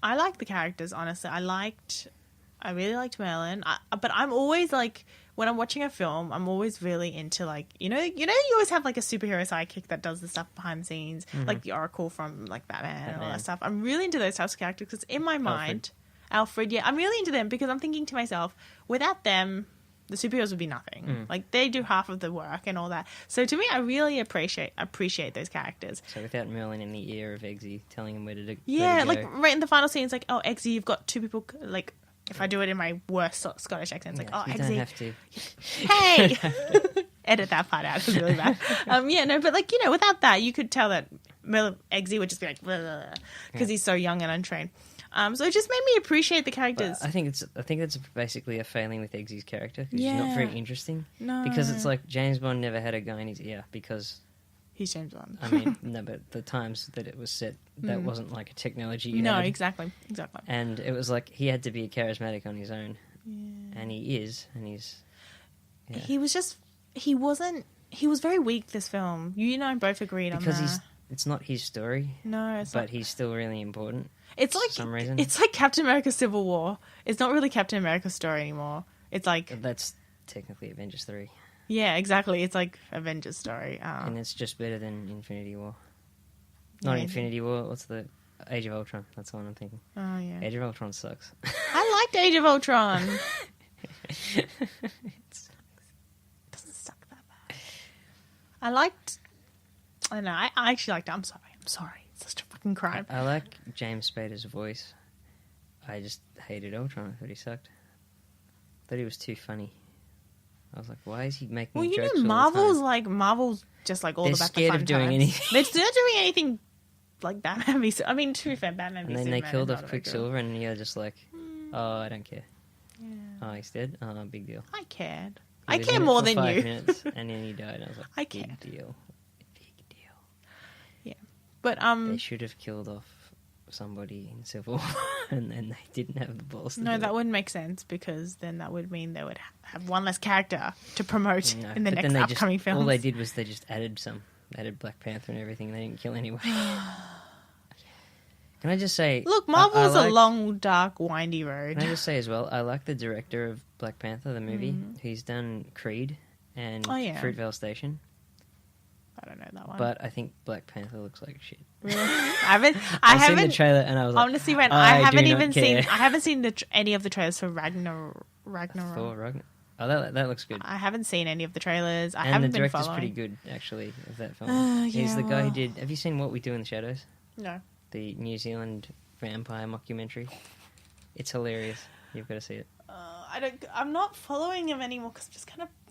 like the characters, honestly. I really liked Merlin. But I'm always like, when I'm watching a film, I'm always really into like, you always have like a superhero sidekick that does the stuff behind the scenes, like the Oracle from like Batman and all that stuff. I'm really into those types of characters because in my mind, Alfred, yeah, I'm really into them because I'm thinking to myself, without them, the superheroes would be nothing. Like they do half of the work and all that. So to me, I really appreciate those characters. So without Merlin in the ear of Eggsy telling him where to Yeah, go. like right in the final scene, it's like, oh, Eggsy, you've got two people. Like if I do it in my worst Scottish accent, it's like, oh, you Eggsy, don't have to. Hey, edit that part out. It was really bad. But like without that, you could tell that Eggsy would just be like, because he's so young and untrained. So it just made me appreciate the characters. But I think that's basically a failing with Eggsy's character because he's not very interesting. No, because it's like James Bond never had a guy in his ear because he's James Bond. I mean, no, but the times that it was set, that wasn't like a technology. You No, had. exactly. And it was like he had to be charismatic on his own, and he is, and he's. Yeah. He was very weak. This film, you and I both agreed on that. Because it's not his story. No, but he's still really important. It's like for some reason. It's like Captain America: Civil War. It's not really Captain America's story anymore. It's like that's technically Avengers 3. Yeah, exactly. It's like Avengers story, and it's just better than Infinity War. Not Infinity War. What's the Age of Ultron? That's the one I'm thinking. Oh yeah, Age of Ultron sucks. I liked Age of Ultron. It doesn't suck that bad. I don't know. I actually liked it. I'm sorry. It's such a fucking crime. I like James Spader's voice. I just hated Ultron. I thought he sucked. I thought he was too funny. I was like, why is he making jokes all Marvel's the time? Marvel's just like all the back to fun scared of doing times. anything. They're not doing anything like Batman v I mean, to be fair, Batman v And then Superman they killed is off not a big deal. Quicksilver, and you're just like, oh, I don't care. Yeah. Oh, he's dead? Oh, big deal. I cared. He I was care in it more for than 5 you. minutes, and then he died. And I was like, I big cared. deal. Big deal. Yeah. But They should have killed off somebody in Civil War, and then they didn't have the balls to no, do that it. wouldn't make sense because then that would mean they would have one less character to promote No, in the but next then upcoming films. All they did was they just added Black Panther and everything. They didn't kill anyone. Can I just say... Look, Marvel's I like, a long, dark, windy road. Can I just say as well, I like the director of Black Panther, the movie. He's done Creed and Fruitvale Station. I don't know that one. But I think Black Panther looks like shit. Really? I seen the trailer and I was like, honestly, I haven't even care. seen. I haven't seen any of the trailers for Ragnarok. Thor, Ragnarok. Oh, that looks good. I haven't seen any of the trailers. I and haven't the been director's following. pretty good, actually, of that film. He's the guy who did... Have you seen What We Do in the Shadows? No. The New Zealand vampire mockumentary. It's hilarious. You've got to see it. I'm not following him anymore because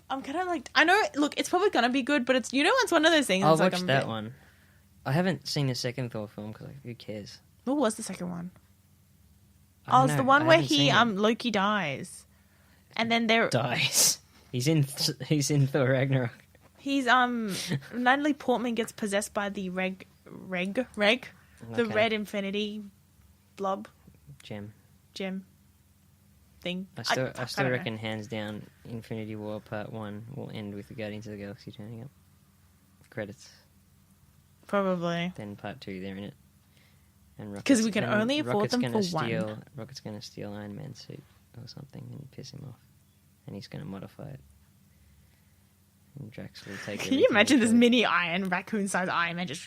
I'm kind of like, I know. Look, it's probably gonna be good, but it's it's one of those things. I'll like watch that one. I haven't seen the second Thor film because who cares? What was the second one? I don't It's the know. one I where haven't seen it. Loki dies, and then there dies. He's in Thor Ragnarok. He's Natalie Portman gets possessed by the reg, the Okay. red infinity blob Gem. thing. I still don't know. reckon hands down Infinity War Part 1 will end with the Guardians of the Galaxy turning up. Credits. Probably. Then Part 2 they're in it. And Because we can only afford them for one. Rocket's going to steal Iron Man's suit or something and piss him off. And he's going to modify it. And Drax will take Can you imagine this mini raccoon-sized Iron Man just...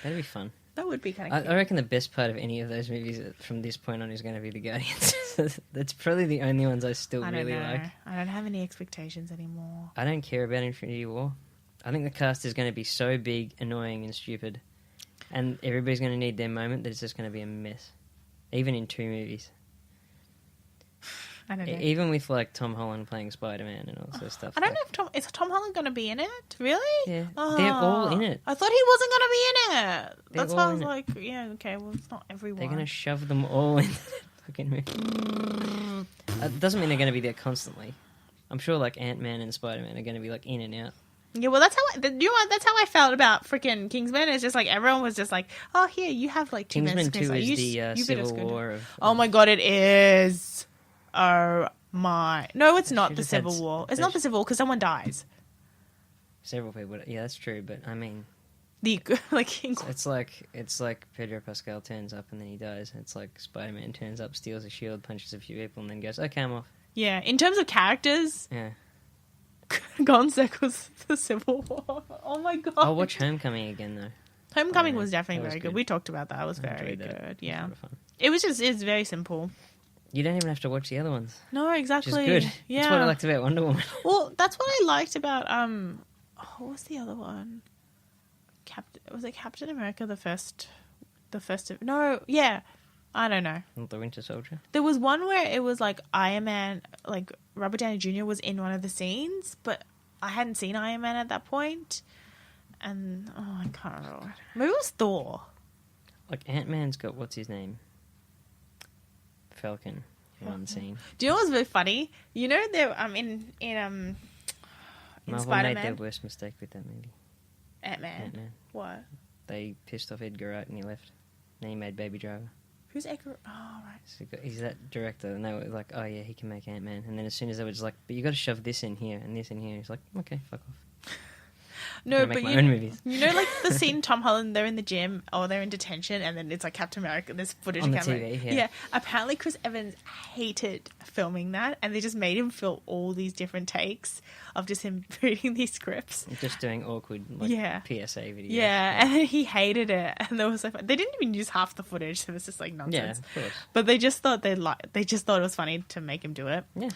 That'd be fun. That would be kind of cute. I reckon the best part of any of those movies from this point on is going to be the Guardians. That's probably the only ones I still really like. I don't have any expectations anymore. I don't care about Infinity War. I think the cast is going to be so big, annoying, and stupid. And everybody's going to need their moment that it's just going to be a mess. Even in 2 movies. I don't know. Even with like Tom Holland playing Spider-Man and all this stuff. I don't know if is Tom Holland going to be in it? Really? Yeah, they're all in it. I thought he wasn't going to be in it. They're That's why I all was in it. like, yeah, okay, well, it's not everyone. They're going to shove them all in that fucking movie. It doesn't mean they're going to be there constantly. I'm sure like Ant-Man and Spider-Man are going to be like in and out. Yeah, well, that's how I felt about freaking Kingsman. It's just like everyone was just like, "Oh, here you have like 2 minutes." Kingsman 2 is the you Civil War of... Oh my god, it is. Oh my! No, it's not should the have Civil had- War. It's they not the Civil War because someone dies. Several people. Yeah, that's true. But I mean, The like it's like Pedro Pascal turns up and then he dies. It's like Spider-Man turns up, steals a shield, punches a few people, and then goes, "Okay, I'm off." yeah. In terms of characters, Yeah. Golden Circle's the Civil War. Oh my god. I'll watch Homecoming again though. Homecoming Yeah, was definitely that was very good. good. We talked about that. It was I very enjoyed that. good. It was a Yeah. lot of fun. It's very simple. You don't even have to watch the other ones, No, which exactly. is good. Yeah. That's what I liked about Wonder Woman. Well, that's what I liked about what was the other one? Was it Captain America the first no, yeah. I don't know. The Winter Soldier. There was one where it was like Iron Man, like Robert Downey Jr. was in one of the scenes, but I hadn't seen Iron Man at that point. And I can't remember. Maybe it was Thor. Like Ant-Man's got what's his name? Falcon. In one scene. Do you know what's really funny? You know there in Marvel Spider-Man, made their worst mistake with that movie. Ant-Man. What? They pissed off Edgar Wright and he left. Then he made Baby Driver. Who's Edgar? Oh, right. So he's that director, and they were like, "Oh yeah, he can make Ant-Man." And then as soon as they were just like, "But you got to shove this in here and this in here," he's like, "Okay, fuck off." No, make but my own movies. You know, like the scene Tom Holland, they're in the gym or they're in detention, and then it's like Captain America. There's footage On of the Captain TV, America. yeah. Apparently, Chris Evans hated filming that, and they just made him film all these different takes of just him reading these scripts. Just doing awkward, like, Yeah. PSA videos. Yeah, and then he hated it, and there was like they didn't even use half the footage, so it was just like Yeah, nonsense. of course. But they just thought they just thought it was funny to make him do it. Yeah.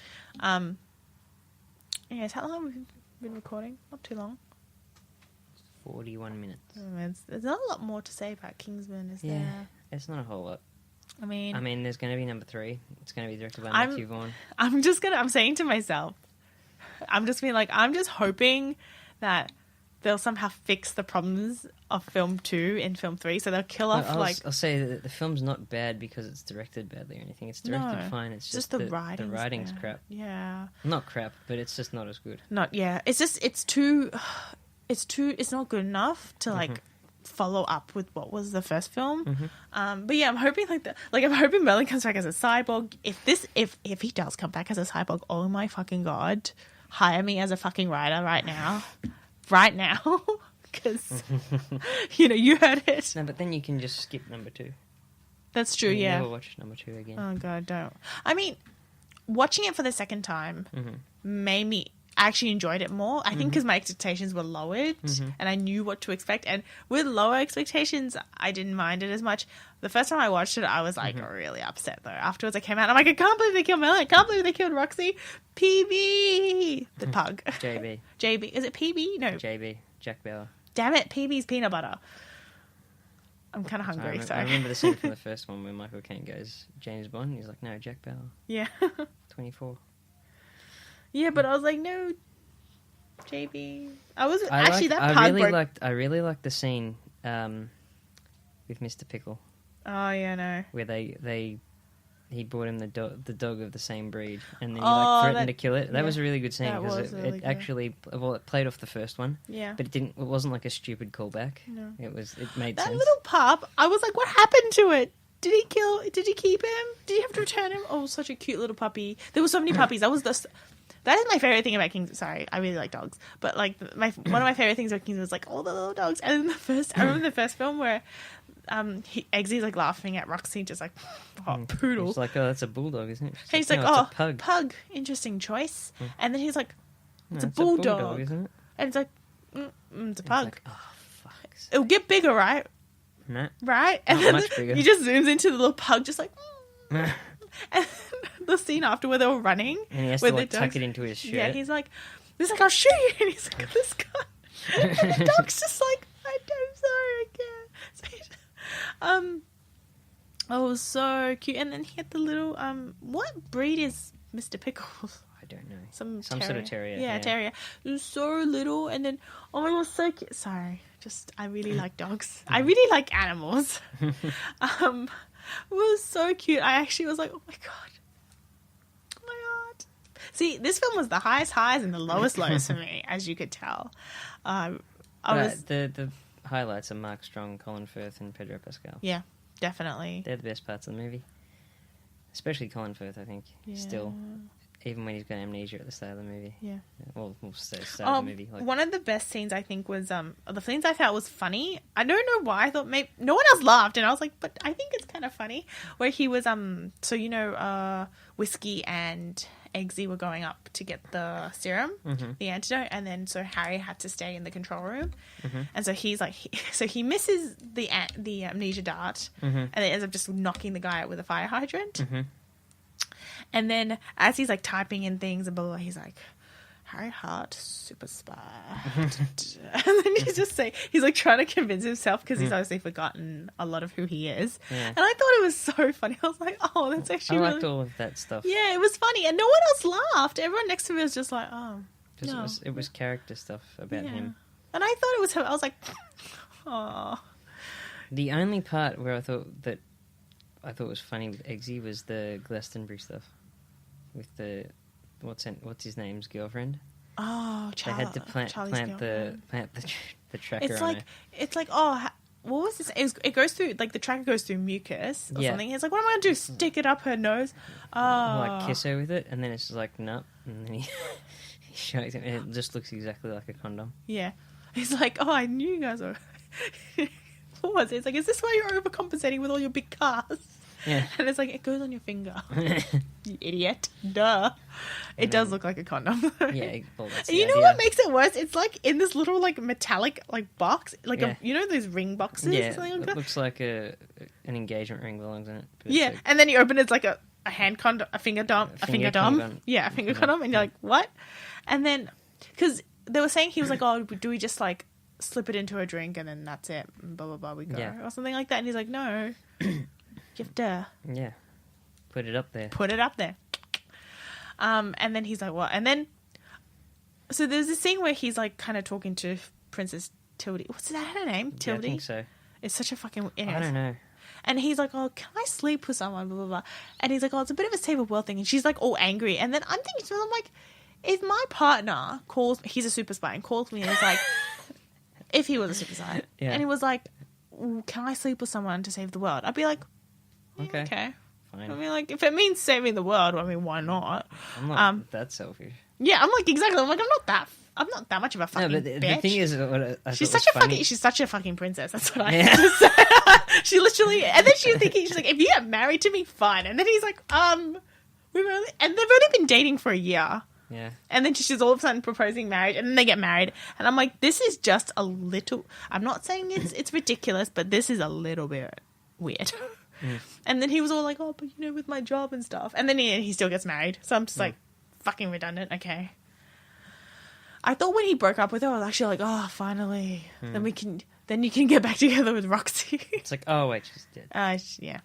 Yes, how long have we been recording? Not too long. 41 minutes. There's not a lot more to say about Kingsman, is Yeah, there? it's not a whole lot. I mean, there's going to be number 3. It's going to be directed by I'm- Matthew Vaughn. I'm saying to myself, I'm just being like, I'm just hoping that they'll somehow fix the problems of film 2 in film 3, so they'll kill off I'll say that the film's not bad because it's directed badly or anything. It's directed No, fine. It's just just the writing's the writing's bad. crap. Yeah. Not crap, but it's just not as good. It's not good enough to like follow up with what was the first film. But yeah, I'm hoping I'm hoping Merlin comes back as a cyborg. If he does come back as a cyborg, oh my fucking god, hire me as a fucking writer right now, because you heard it. No, but then you can just skip number 2. That's true. You Yeah. never watch number 2 again. Oh god, don't. I mean, watching it for the second time made me actually enjoyed it more. I think because my expectations were lowered and I knew what to expect. And with lower expectations, I didn't mind it as much. The first time I watched it, I was like really upset though. Afterwards, I came out. I'm like, I can't believe they killed Mel. I can't believe they killed Roxy. PB, the pug. JB. JB, is it PB? No, JB. Jack Bauer. damn it, PB's peanut butter. I'm kind of hungry. I Sorry. remember the scene from the first one where Michael Caine goes, James Bond, and he's like, no, Jack Bauer, Yeah. 24. Yeah, but I was like, no, JB. I really liked the scene with Mr. Pickle Oh yeah, no. where he brought him the dog of the same breed, and then he Oh, threatened that- to kill it. That yeah. was a really good scene That because was really it good. actually it played off the first one, Yeah. but it wasn't like a stupid callback. No. It made That sense. little pup, I was like, what happened to it? Did he keep him? Did you have to return him? Oh, such a cute little puppy. There were so many puppies. That is my favorite thing about Kings. Sorry, I really like dogs. But like one of my favorite things about Kings was like all the little dogs. And then I remember the first film where Eggsy's like laughing at Roxy, just like, oh, poodle. It's like, oh, that's a bulldog, isn't it? He's "No, like, it's oh, a pug. interesting choice. And then he's like, No, it's a bulldog. isn't it? And it's like, it's a pug. It's like, oh, fuck. It'll get bigger, right? No. Right? And Not then much bigger. he just zooms into the little pug, just like, and the scene after where they were running, And he has where to the like tuck dogs- it into his shirt. Yeah, he's like, I'll shoot you, and he's like, this gun, and the dog's just like, I'm sorry, I can't. So oh, it was so cute, and then he had the little what breed is Mr. Pickles? I don't know. Some sort of terrier. Yeah, terrier. It was so little, and then oh my god, so cute. Sorry, I really like dogs. I really like animals. It was so cute. I actually was like, oh my god. See, this film was the highest highs and the lowest lows for me, as you could tell. The highlights are Mark Strong, Colin Firth, and Pedro Pascal. Yeah, definitely. They're the best parts of the movie. Especially Colin Firth, I think. Yeah. Still. Even when he's got amnesia at the start of the movie. Yeah. Well, we'll say start of the movie. Like, one of the best scenes I think was the scenes I felt was funny. I don't know why. I thought maybe no one else laughed, and I was like, but I think it's kind of funny. Where he was Whiskey and Eggsy were going up to get the serum, the antidote, and then so Harry had to stay in the control room, and so he's like, so he misses the amnesia dart, and then ends up just knocking the guy out with a fire hydrant, and then as he's like typing in things and blah blah, he's like, Harry Hart, super spy. And then he's like trying to convince himself because he's obviously forgotten a lot of who he is. Yeah. And I thought it was so funny. I was like, oh, that's actually I liked all of that stuff. Yeah, it was funny. And no one else laughed. Everyone next to me was just like, oh. Because it was character stuff about him. And I thought it was him. I was like, oh. The only part where I thought was funny with Eggsy was the Glastonbury stuff. With the... What's his name's girlfriend? Oh, They had to plant the tracker on her. It's like, oh, what was this? It goes through, like, the tracker goes through mucus or something. It's like, what am I going to do? Stick it up her nose? Oh. Like, kiss her with it? And then it's just like, no. And then he shows it, and it just looks exactly like a condom. Yeah. He's like, oh, I knew you guys were... What was it? It's like, is this why you're overcompensating with all your big cars? Yeah. And it's like, it goes on your finger. You idiot. Duh. It does look like a condom. Yeah. Well, that's you know what makes it worse? It's like in this little like metallic like box. Like you know those ring boxes? Yeah. Or something like it looks like an engagement ring belongs in it. Yeah. Like... And then you open it, it's like a hand condom, a finger dom. Yeah, a finger condom. And you're like, what? And then, because they were saying he was like, oh, do we just like slip it into a drink and then that's it? And blah, blah, blah, we go. Yeah. Or something like that. And he's like, no. You have to... Yeah. Put it up there. And then he's like, what? And then... So there's this scene where he's like kind of talking to Princess Tildy. What's that her name? Tildy? Yeah, I think so. It's such a fucking... I don't know. And he's like, oh, can I sleep with someone? Blah, blah, blah. And he's like, oh, it's a bit of a save the world thing. And she's like all angry. And then I'm thinking to him, I'm like, if my partner calls... He's a super spy and calls me and he's like... if he was a super spy. Yeah. And he was like, can I sleep with someone to save the world? I'd be like... Okay. Fine. I mean, like, if it mean saving the world, I mean, why not? I'm not that selfish. Yeah, I'm like, exactly. I'm like, I'm not that much of a fucking bitch. The thing is, she's such a fucking princess. That's what I have to say. She literally, and then she's thinking, she's like, if you get married to me, fine. And then he's like, and they've only been dating for a year. Yeah. And then she's all of a sudden proposing marriage, and then they get married. And I'm like, this is just a little, I'm not saying it's ridiculous, but this is a little bit weird. And then he was all like, oh, but you know, with my job and stuff. And then he still gets married. So I'm just like, fucking redundant. Okay. I thought when he broke up with her, I was actually like, oh, finally. Then you can get back together with Roxy. It's like, oh, wait, she's dead. Yeah.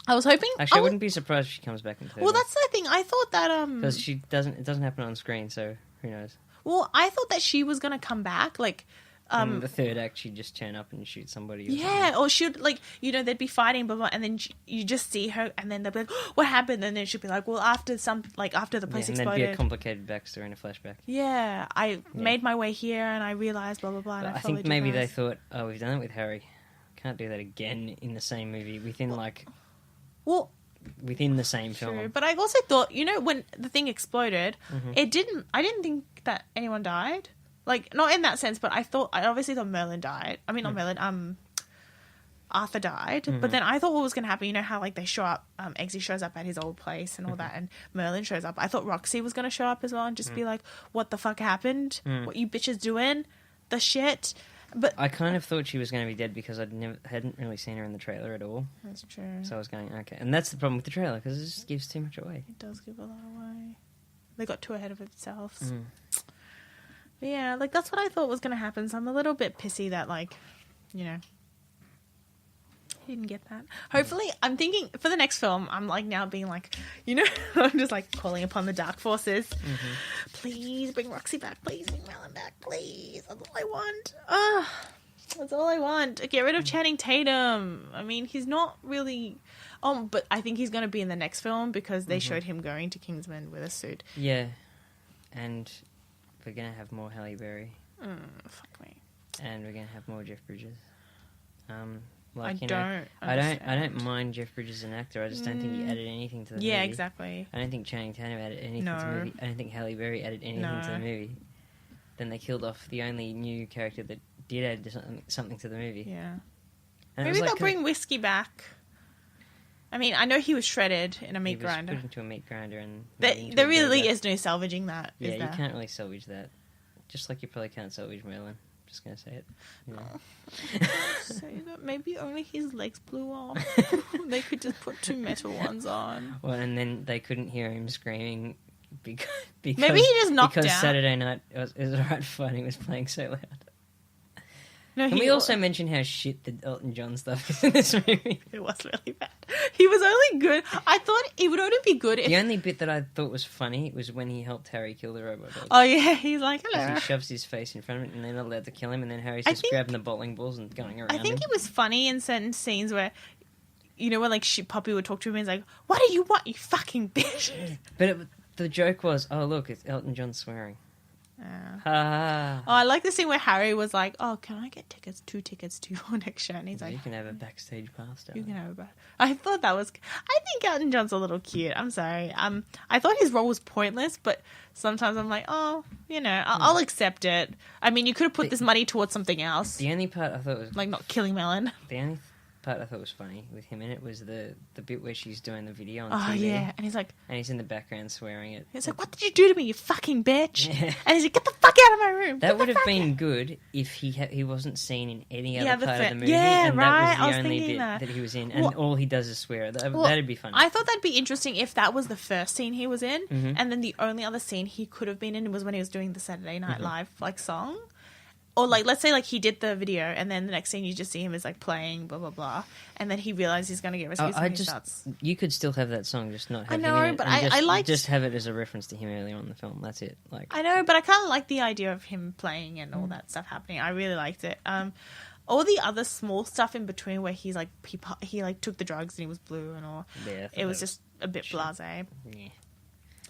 I was hoping. Actually, I wouldn't be surprised if she comes back in third. Well, that's the thing. I thought that because it doesn't happen on screen, so who knows? Well, I thought that she was gonna come back, like. In the third act, she'd just turn up and shoot somebody. Or she'd, like, you know, they'd be fighting, blah, blah, and then you just see her, and then they'll be like, oh, what happened? And then she'd be like, well, after the place exploded. And there'd be a complicated backstory and a flashback. Yeah, I made my way here, and I realised, blah, blah, blah. And I think maybe they thought, oh, we've done it with Harry. Can't do that again in the same movie within the same film. But I also thought, you know, when the thing exploded, I didn't think that anyone died. Like, not in that sense, but I obviously thought Merlin died. I mean, not Merlin, Arthur died. But then I thought what was going to happen, you know how, like, they show up, Eggsy shows up at his old place and all that, and Merlin shows up. I thought Roxy was going to show up as well and just be like, what the fuck happened? What you bitches doing? The shit? But I kind of thought she was going to be dead because I hadn't really seen her in the trailer at all. That's true. So I was going, okay. And that's the problem with the trailer, because it just gives too much away. It does give a lot away. They got too ahead of themselves. But yeah, like, that's what I thought was going to happen. So I'm a little bit pissy that, like, you know, he didn't get that. Hopefully, I'm thinking for the next film, I'm like now being like, you know, I'm just like calling upon the dark forces. Please bring Roxy back. Please bring Merlin back. Please. That's all I want. That's all I want. Get rid of Channing Tatum. I mean, he's not really... but I think he's going to be in the next film because they showed him going to Kingsman with a suit. Yeah. And... we're going to have more Halle Berry. Fuck me. And we're going to have more Jeff Bridges. I don't mind Jeff Bridges as an actor. I just don't think he added anything to the movie. Yeah, exactly. I don't think Channing Tatum added anything to the movie. I don't think Halle Berry added anything to the movie. Then they killed off the only new character that did add something to the movie. Yeah. And maybe they'll bring Whiskey back. I mean, I know he was shredded in a meat He was grinder. put into a meat grinder and made into There a really burger. is no salvaging that, Yeah, is there? you can't really salvage that. Just like you probably can't salvage Merlin. Just gonna say it. You know. Say that maybe only his legs blew off. They could just put 2 metal ones on. Well, and then they couldn't hear him screaming because Maybe he just knocked because out. Saturday Night it was Alright Fun. He was playing so loud. No, Can we also mention how shit the Elton John stuff is in this movie? It was really bad. He was only good. I thought it would only be good if... The only bit that I thought was funny was when he helped Harry kill the robot dog. Oh, yeah, he's like, 'Cause hello. he shoves his face in front of it and they're not allowed to kill him, and then Harry's I just think- grabbing the bowling balls and going around I think him. it was funny in certain scenes where, you know, when, like, Puppy would talk to him and he's like, what do you want, you fucking bitch? But the joke was, oh, look, it's Elton John swearing. Oh, I like the scene where Harry was like, oh, can I get 2 tickets to your next show? And he's like, You can have a backstage pass. you can have a... I thought that was... I think Elton John's a little cute. I'm sorry. I thought his role was pointless, but sometimes I'm like, oh, you know, I'll accept it. I mean, you could have put this money towards something else. The only part I thought was... Like not killing Melon. The only part I thought was funny with him in it was the bit where she's doing the video on Oh, TV. yeah. And he's like... And he's in the background swearing it. He's like, what did you do to me, you fucking bitch? Yeah. And he's like, get the fuck out of my room. That Get would the have fuck been out. good if he wasn't seen in any Yeah, other part of the movie. yeah, and right, that I was was the only thinking bit that. that he was in. And Well- all he does is swear. Well, That'd be funny. I thought that'd be interesting if that was the first scene he was in, Mhm. and then the only other scene he could have been in was when he was doing the Saturday Night Mm-hmm. Live like song, or like let's say like he did the video, and then the next scene you just see him is like playing blah blah blah, and then he realizes he's gonna get rescued. So he starts. You could still have that song, just not have know, him in it. but and I liked- just have it as a reference to him earlier on in the film. That's it. Like I know, but I kind of like the idea of him playing and Mm. all that stuff happening. I really liked it. All the other small stuff in between where he's like he like took the drugs and he was blue and all. Yeah, I thought It was that just a bit blasé. yeah.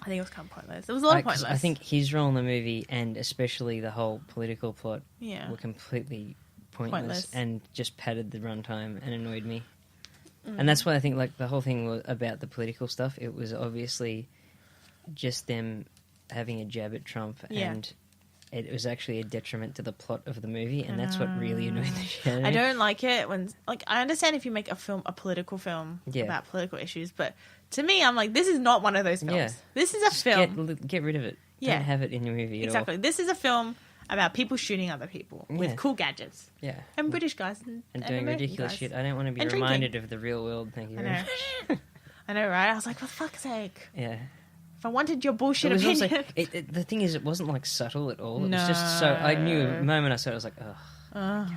I think it was kind of pointless. It was a lot of 'Cause pointless. I think his role in the movie, and especially the whole political plot, Yeah. were completely pointless, Pointless. and just padded the runtime and annoyed me. Mm. And that's why I think like the whole thing was about the political stuff. It was obviously just them having a jab at Trump, Yeah. and it was actually a detriment to the plot of the movie, and that's what really annoyed the shit out of me. I don't like it when, like, I understand if you make a political film Yeah. about political issues, but to me, I'm like, this is not one of those films. Yeah. This is a Just film. get rid of it. Yeah. Don't have it in your movie at Exactly. This is a film about people shooting other people Yeah. with cool gadgets. all. Yeah. And British guys. And doing American ridiculous guys. shit. I don't want to be And drinking. reminded of the real world. Thank you I very know. much. I know, right? I was like, for fuck's sake. Yeah. If I wanted your bullshit It was opinion. also, the thing is, it wasn't like subtle at all. It was just so. I knew the moment I saw it, I was like, ugh.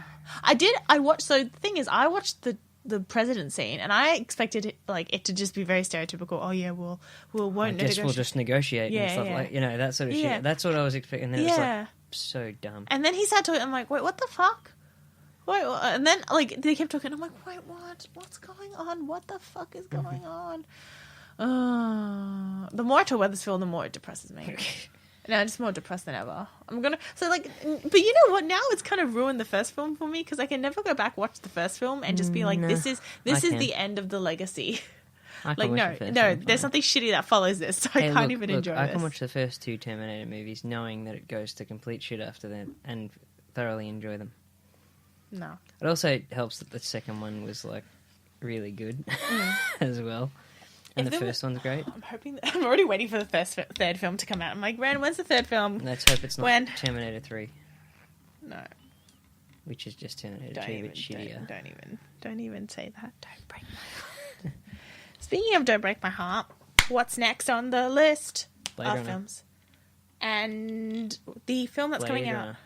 I watched, so the thing is, I watched the president scene, and I expected it to just be very stereotypical. Oh yeah, we'll I won't guess we'll negotiate. just negotiate Yeah, and stuff yeah. like that sort of Yeah. shit. That's what I was expecting. And then it was Yeah. like so dumb. And then he started talking. I'm like, wait, what the fuck? Wait, what? And then like they kept talking. I'm like, wait, what? What's going on? What the fuck is going on? The more I talk about this film, the more it depresses me. No, I'm just more depressed than ever. I'm gonna but you know what? Now it's kind of ruined the first film for me because I can never go back watch the first film and just be like, No, this is I can. the end of the legacy. I can Like watch no, the first no, one, there's fine. something shitty that follows this, so I Hey, can't look, even look, enjoy I this. can watch the first 2 Terminator movies knowing that it goes to complete shit after that and thoroughly enjoy them. No, It also helps that the second one was like really good as well. And If the there first one's great. I'm hoping. I'm already waiting for the third film to come out. I'm like, Ren, when's the third film? Let's hope it's not When? Terminator 3, No, which is just Terminator 2, don't a even, bit shittier. don't even say that. Don't break my heart. Speaking of don't break my heart, what's next on the list Blade of Runner. films? And the film that's coming Blade out. Runner.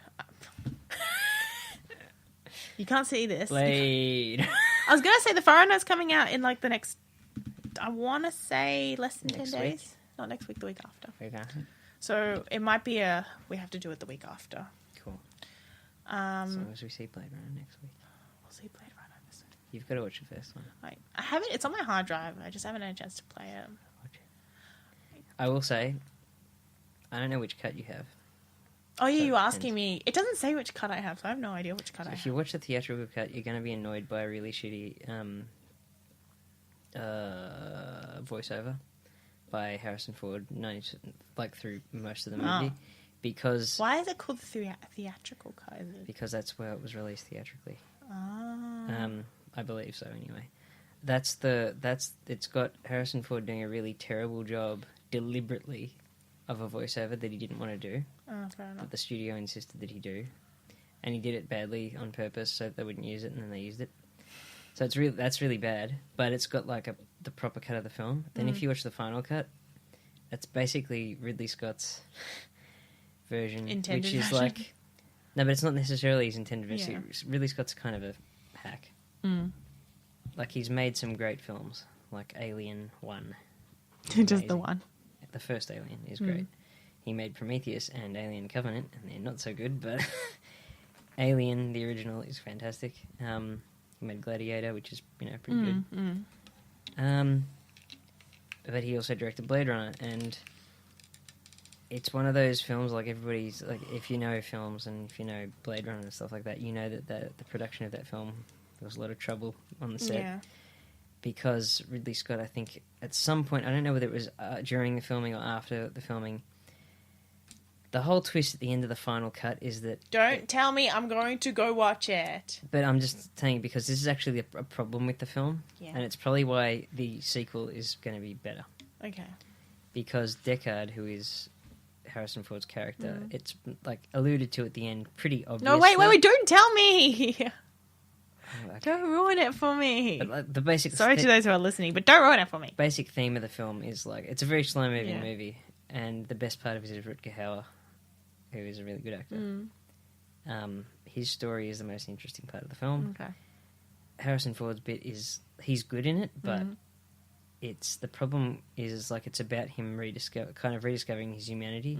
You can't see this. Blade. I was gonna say the Foreigner's coming out in like the next. I want to say less than Next 10 week? days. Not next week, the week after. Okay, So it might be we have to do it the week after. cool. As Um, long as we see Blade Runner next week. we'll see Blade Runner this week. You've got to watch the first one. I haven't. It's on my hard drive. I just haven't had a chance to play it. Watch it. I will say, I don't know which cut you have. Oh yeah, So you were it asking depends. me. It doesn't say which cut I have, so I have no idea which cut So I if have. you watch the theatrical cut, you're going to be annoyed by a really shitty voiceover by Harrison Ford, through most of the movie, Oh. because Why is it called the theatrical cut? Is it? that's where it was released theatrically. Ah. I believe so, anyway. it's got Harrison Ford doing a really terrible job deliberately of a voiceover that he didn't want to do. Oh, fair enough. That the studio insisted that he do, and he did it badly on purpose so that they wouldn't use it, and then they used it. So that's really bad. But it's got like the proper cut of the film. Then if you watch the final cut, that's basically Ridley Scott's version, Intended which is version. like no, but it's not necessarily his intended version. Yeah. Ridley Scott's kind of a hack. Like he's made some great films, like Alien 1. Just the one. The first Alien is great. He made Prometheus and Alien Covenant, and they're not so good, but Alien, the original, is fantastic. He made Gladiator, which is, pretty good. But he also directed Blade Runner, and it's one of those films, like everybody's, like, if you know films and if you know Blade Runner and stuff like that, you know that the production of that film, there was a lot of trouble on the set. Yeah. Because Ridley Scott, I think, at some point, I don't know whether it was during the filming or after the filming, the whole twist at the end of the final cut is that... Don't tell me I'm going to go watch it. But I'm just saying, because this is actually a problem with the film, Yeah. and it's probably why the sequel is going to be better. Okay. Because Deckard, who is Harrison Ford's character, it's, like, alluded to at the end pretty obviously. No, wait, don't tell me! Oh, okay. Don't ruin it for me. But, like, the basic... Sorry to those who are listening, but don't ruin it for me. Basic theme of the film is, like, it's a very slow-moving movie, and the best part of it is Rutger Hauer, who is a really good actor. His story is the most interesting part of the film. Okay. Harrison Ford's bit is... He's good in it, but the problem is, like, it's about him rediscovering his humanity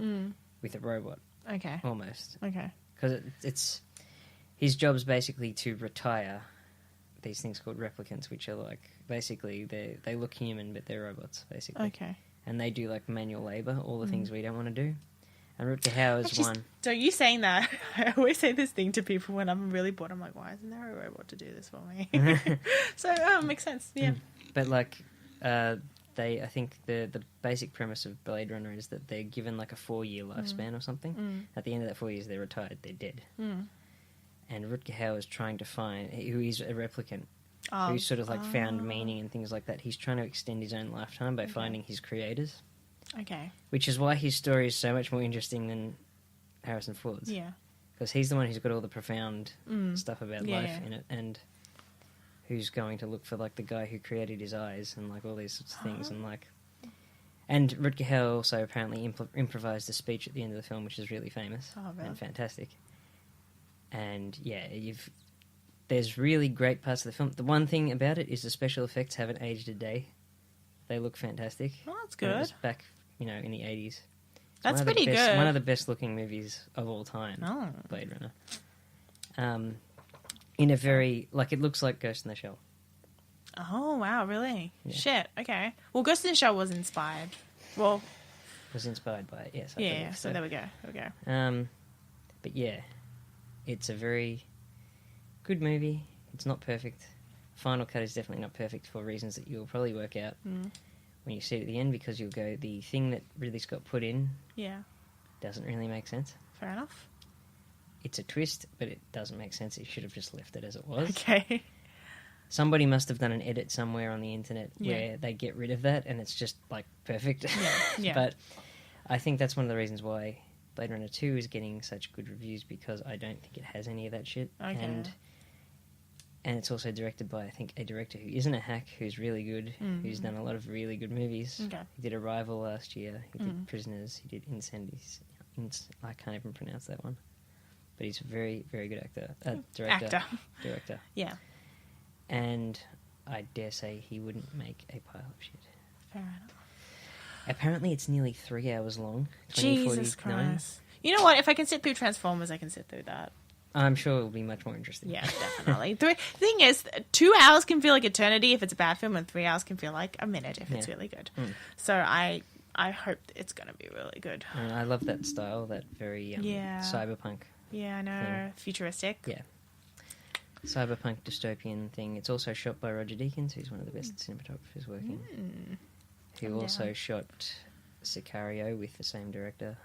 with a robot. Okay. Almost. Okay. Because it's... His job's basically to retire these things called replicants, which are like basically they look human but they're robots basically. Okay. And they do like manual labour, all the things we don't want to do. And Rutger Hauer's one. So you saying that, I always say this thing to people when I'm really bored. I'm like, why isn't there a robot to do this for me? So it makes sense. Yeah. But like I think the basic premise of Blade Runner is that they're given like a 4-year lifespan or something. At the end of that 4 years, they're retired. They're dead. And Rutger Hauer is trying to find, who is a replicant, who's sort of like found meaning and things like that. He's trying to extend his own lifetime by finding his creators. Okay. Which is why his story is so much more interesting than Harrison Ford's. Yeah. Because he's the one who's got all the profound stuff about life in it, and who's going to look for like the guy who created his eyes and like all these sorts of things, and like. And Rutger Hauer also apparently improvised a speech at the end of the film, which is really famous and fantastic. And yeah, there's really great parts of the film. The one thing about it is the special effects haven't aged a day. They look fantastic. Oh, that's good. It was back, in the 80s. That's pretty good. One of the best looking movies of all time. Oh. Blade Runner. In a very it looks like Ghost in the Shell. Oh wow, really? Yeah. Shit. Okay. Well, Ghost in the Shell was inspired. Well, Was inspired by it. Yes. I yeah. believe So there we go. Okay. But yeah. It's a very good movie. It's not perfect. Final cut is definitely not perfect for reasons that you'll probably work out when you see it at the end, because you'll go, the thing that Ridley Scott put in doesn't really make sense. Fair enough. It's a twist, but it doesn't make sense. He should have just left it as it was. Okay. Somebody must have done an edit somewhere on the internet where they get rid of that and it's just, like, perfect. Yeah. But I think that's one of the reasons why Blade Runner 2 is getting such good reviews, because I don't think it has any of that shit. Okay. And it's also directed by, I think, a director who isn't a hack, who's really good, who's done a lot of really good movies. Okay. He did Arrival last year, he did Prisoners, he did Incendies. I can't even pronounce that one. But he's a very, very good director. Director. Yeah. And I dare say he wouldn't make a pile of shit. Fair enough. Apparently it's nearly 3 hours long. Jesus Christ. You know what? If I can sit through Transformers, I can sit through that. I'm sure it'll be much more interesting. Yeah, definitely. The thing is, 2 hours can feel like eternity if it's a bad film, and 3 hours can feel like a minute if it's really good. So I hope it's going to be really good. And I love that style, that very cyberpunk. Yeah, I know. Thing. Futuristic. Yeah. Cyberpunk dystopian thing. It's also shot by Roger Deakins, who's one of the best cinematographers working. Who also shot Sicario with the same director.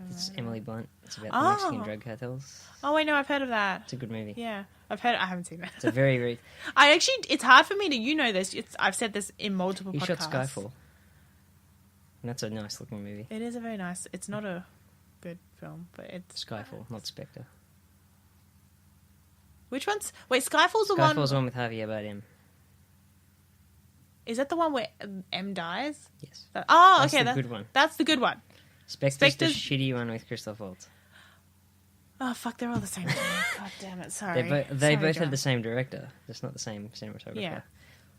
It's Emily Blunt. It's about the Oh. Mexican drug cartels. Oh, I know. I've heard of that. It's a good movie. Yeah, I've heard. I haven't seen it. It's a very, very... It's hard for me to. You know this. I've said this in multiple He podcasts. shot Skyfall. And that's a nice looking movie. It is a very nice. It's not a good film, but it's Skyfall, not Spectre. Which one's? Wait, Skyfall's the one. Skyfall's the one with Javier Bardem. Is that the one where M dies? Yes. Oh, That's okay. the good one. That's the good one. Spectre's the shitty one with Christoph Waltz. Oh fuck! They're all the same. God damn it! Sorry. They both had the same director. It's not the same cinematographer. Yeah.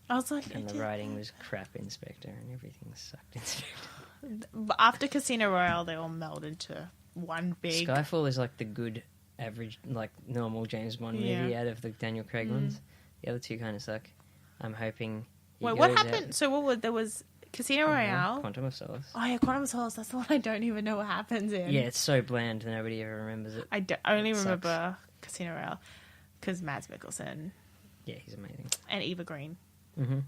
I was like, And the writing was crap in Spectre, and everything sucked in Spectre. after Casino Royale, they all melded to one big. Skyfall is like the good, average, like normal James Bond movie out of the Daniel Craig ones. The other two kind of suck. I'm hoping. Wait, what happened? So there was Casino Royale. Quantum of Solace. Oh yeah, Quantum of Solace. That's the one I don't even know what happens in. Yeah, it's so bland nobody ever remembers it. I only remember Casino Royale because Mads Mikkelsen. Yeah, he's amazing. And Eva Green. Mm-hmm.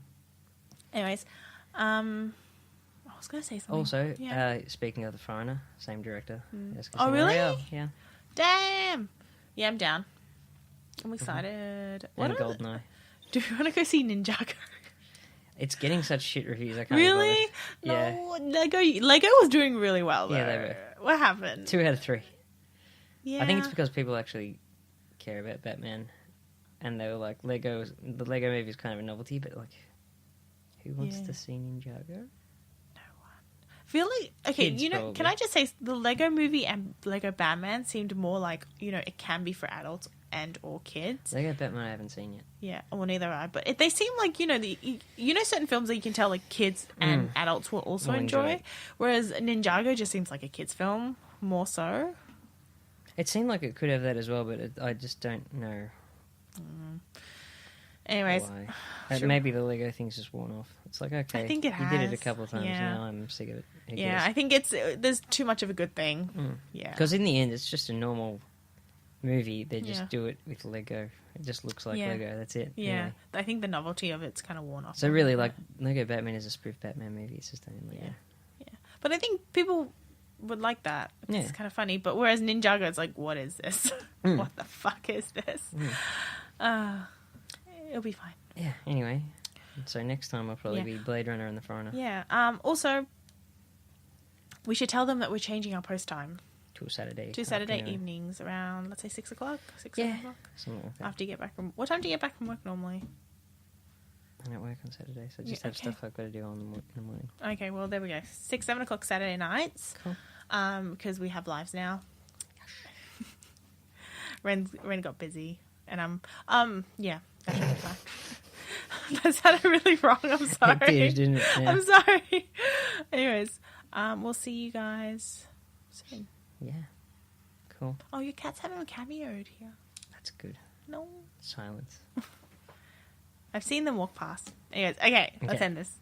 Anyways, I was going to say something. Also, speaking of The Foreigner, same director. As Casino Oh really? Royale. Yeah. Damn. Yeah, I'm down. I'm excited. And Goldeneye. Do we want to go see Ninjago? It's getting such shit reviews. I can't Really? be bothered. No, Lego was doing really well though. Yeah, they were. What happened? 2 out of 3. Yeah. I think it's because people actually care about Batman, and they were like, the Lego movie is kind of a novelty, but like, who wants to see Ninjago? No one. I feel like okay, Kids, probably. can I just say the Lego movie and Lego Batman seemed more like it can be for adults and or kids. Lego Batman I haven't seen yet. Yeah, well neither have I, but they seem like certain films that you can tell like kids and adults will also enjoy, whereas Ninjago just seems like a kids film more so. It seemed like it could have that as well, but I just don't know. Anyways, why. Maybe the Lego thing's just worn off. It's like, okay, I think it you did it a has. couple of times. Yeah. Now I'm sick of it. Who yeah, cares? I think there's too much of a good thing. Yeah, because in the end, it's just a normal movie. They just do it with Lego. It just looks like Lego. That's it. Yeah, really. I think the novelty of it's kind of worn off. So really, like Lego Batman is a spoof Batman movie. It's just only Lego. Yeah, but I think people would like that. It's kind of funny. But whereas Ninjago, it's like, what is this? What the fuck is this? It'll be fine. Yeah. Anyway, so next time I'll probably be Blade Runner and The Foreigner. Yeah. Also, we should tell them that we're changing our post time to Saturday. to Saturday evenings around, let's say 6 o'clock, 7 o'clock. Something like that. After you get back from, what time do you get back from work normally? I don't work on Saturday, so I just have stuff I've got to do in the morning. Okay, well there we go. 6, 7 o'clock Saturday nights. Cool. Because we have lives now. Ren got busy, and yeah, that should be fine. That sounded really wrong. I'm sorry. It did, didn't it? Yeah. I'm sorry. Anyways, we'll see you guys soon. Yeah. Cool. Oh, your cats haven't cameoed here. That's good. No. Silence. I've seen them walk past. Anyways, okay, let's end this.